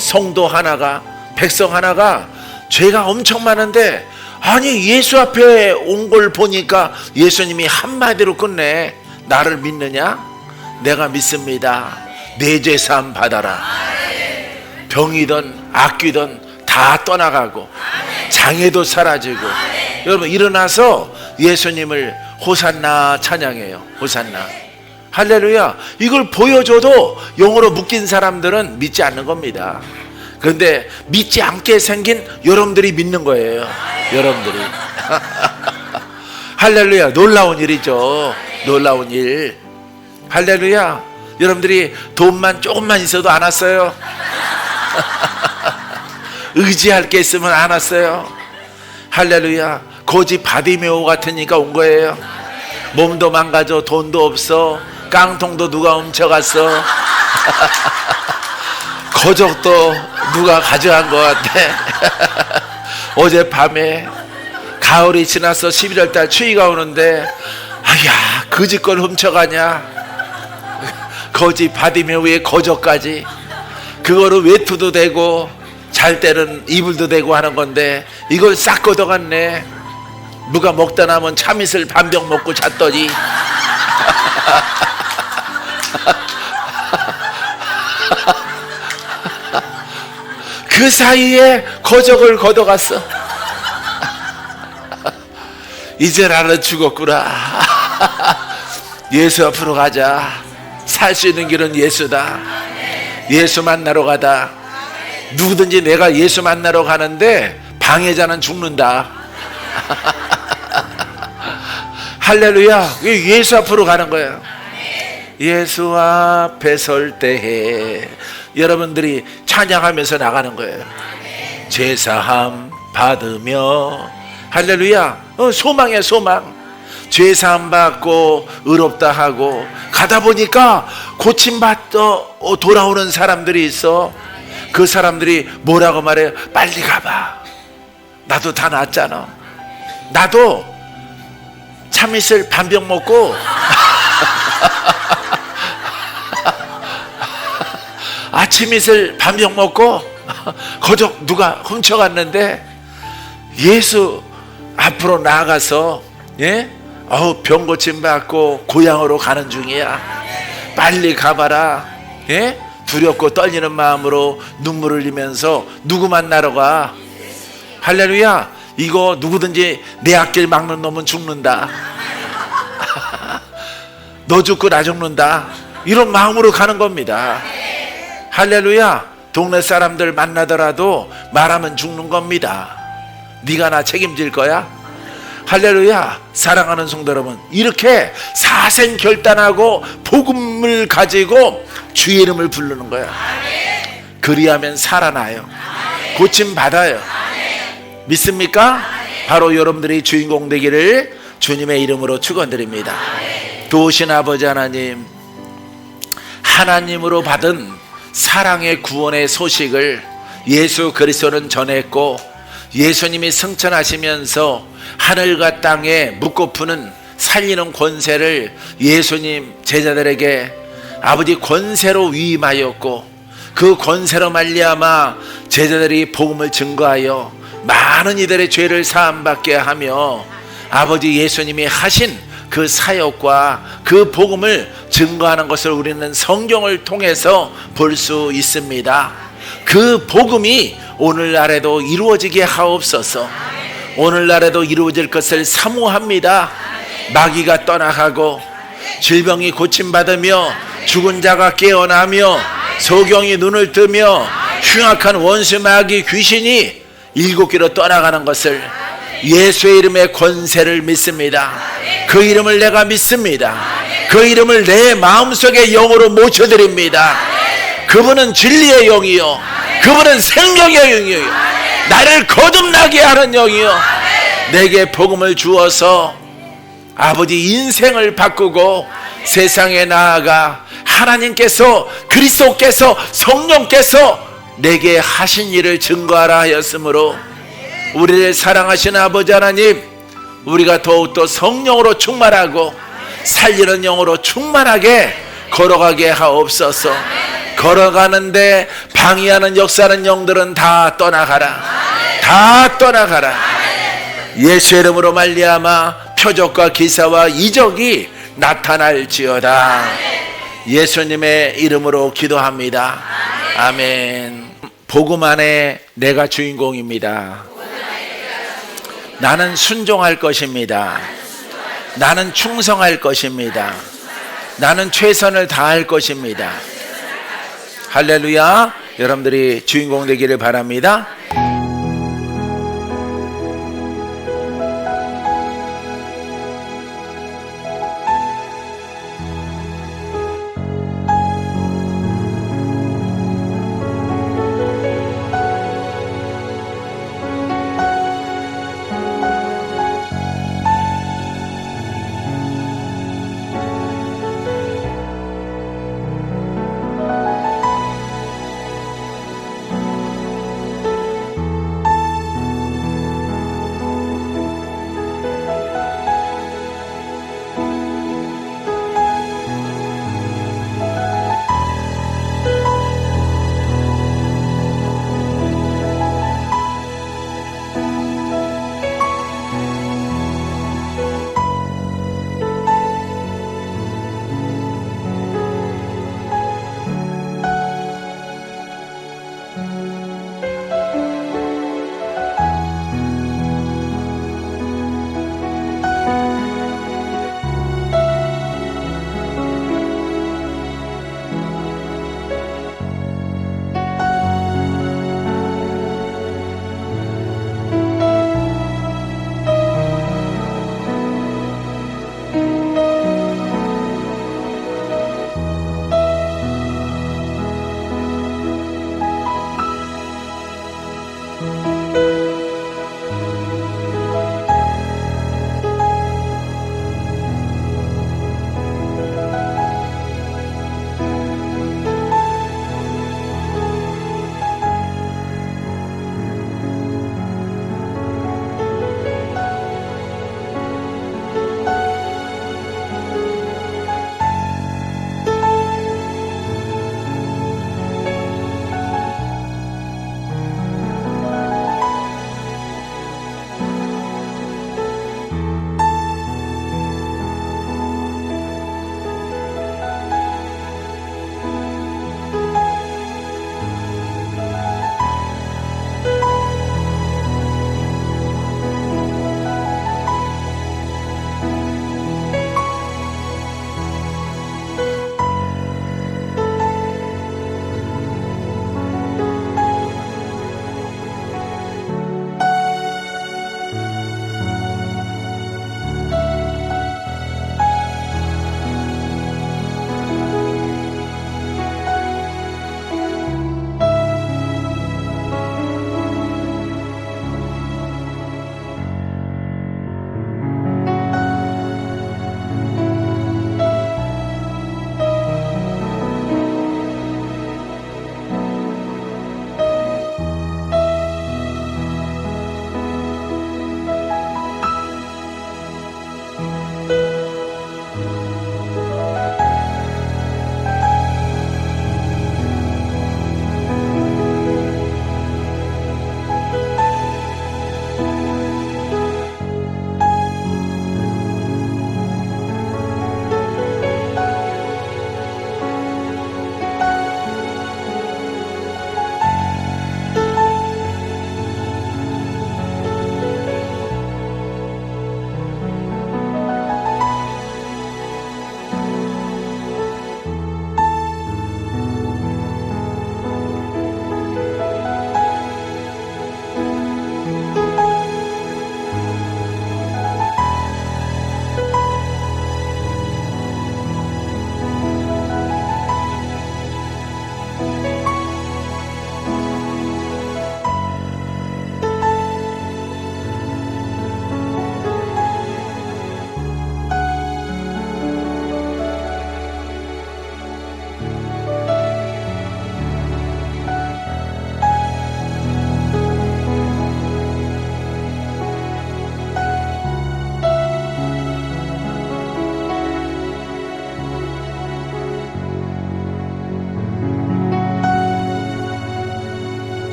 성도 하나가, 백성 하나가 죄가 엄청 많은데 아니 예수 앞에 온 걸 보니까 예수님이 한마디로 끝내. 나를 믿느냐? 내가 믿습니다. 내 죄 사함 받아라. 병이든 악귀든 다 떠나가고 장애도 사라지고. 여러분 일어나서 예수님을 호산나 찬양해요. 호산나. 할렐루야. 이걸 보여줘도 영으로 묶인 사람들은 믿지 않는 겁니다. 그런데 믿지 않게 생긴 여러분들이 믿는 거예요. 여러분들이. 할렐루야. 놀라운 일이죠. 놀라운 일. 할렐루야. 여러분들이 돈만 조금만 있어도 안 왔어요. 의지할 게 있으면 안 왔어요. 할렐루야. 고집 바디메오 같으니까 온 거예요. 몸도 망가져. 돈도 없어. 깡통도 누가 훔쳐갔어. 거적도 누가 가져간 것 같아. 어젯밤에 가을이 지나서 11월달 추위가 오는데 아야 거지 걸 훔쳐가냐, 거지 받으며 왜 거저까지, 그거를 외투도 되고 잘 때는 이불도 되고 하는 건데 이걸 싹 걷어갔네. 누가 먹다 남은 참이슬 반병 먹고 잤더니 그 사이에 거적을 걷어갔어. 이제 나는 죽었구나. 예수 앞으로 가자. 살 수 있는 길은 예수다. 예수 만나러 가다. 누구든지 내가 예수 만나러 가는데 방해자는 죽는다. 할렐루야. 예수 앞으로 가는 거예요. 예수 앞에 설 때에 여러분들이 찬양하면서 나가는 거예요. 죄사함 받으며, 할렐루야. 소망이야, 소망. 죄사함 받고 의롭다 하고 가다 보니까 고침받어 돌아오는 사람들이 있어. 그 사람들이 뭐라고 말해요? 빨리 가봐. 나도 다 났잖아. 나도 참이슬 반병 먹고 아침이슬 반병 먹고 거적 누가 훔쳐갔는데 예수 앞으로 나아가서 병 고침 받고 고향으로 가는 중이야. 빨리 가봐라. 두렵고 떨리는 마음으로 눈물을 흘리면서 누구 만나러 가? 할렐루야. 이거 누구든지 내 앞길 막는 놈은 죽는다. 너 죽고 나 죽는다. 이런 마음으로 가는 겁니다. 할렐루야. 동네 사람들 만나더라도 말하면 죽는 겁니다. 네가 나 책임질 거야? 할렐루야. 사랑하는 성도 여러분, 이렇게 사생결단하고 복음을 가지고 주의 이름을 부르는 거야. 그리하면 살아나요. 고침 받아요. 믿습니까? 바로 여러분들이 주인공 되기를 주님의 이름으로 축원드립니다. 도우신 아버지 하나님, 하나님으로 받은 사랑의 구원의 소식을 예수 그리스도는 전했고, 예수님이 승천하시면서 하늘과 땅에 묻고 살리는 권세를 예수님 제자들에게 아버지 권세로 위임하였고, 그 권세로 말미암아 제자들이 복음을 증거하여 많은 이들의 죄를 사함받게 하며 아버지 예수님이 하신 그 사역과 그 복음을 증거하는 것을 우리는 성경을 통해서 볼 수 있습니다. 그 복음이 오늘날에도 이루어지게 하옵소서. 오늘날에도 이루어질 것을 사모합니다. 마귀가 떠나가고 질병이 고침받으며 죽은 자가 깨어나며 소경이 눈을 뜨며 흉악한 원수 마귀 귀신이 일곱 개로 떠나가는 것을 예수의 이름의 권세를 믿습니다. 그 이름을 내가 믿습니다. 그 이름을 내 마음속에 영으로 모셔드립니다. 그분은 진리의 영이요, 그분은 생명의 영이요, 나를 거듭나게 하는 영이요, 내게 복음을 주어서 아버지 인생을 바꾸고 세상에 나아가 하나님께서, 그리스도께서, 성령께서 내게 하신 일을 증거하라 하였으므로 우리를 사랑하시는 아버지 하나님, 우리가 더욱더 성령으로 충만하고 살리는 영으로 충만하게 걸어가게 하옵소서. 걸어가는데 방해하는 역사하는 영들은 다 떠나가라. 다 떠나가라. 예수의 이름으로 말미암아 표적과 기사와 이적이 나타날지어다. 예수님의 이름으로 기도합니다. 아멘. 복음 안에 내가 주인공입니다. 나는 순종할 것입니다. 나는 충성할 것입니다. 나는 최선을 다할 것입니다. 할렐루야. 여러분들이 주인공 되기를 바랍니다.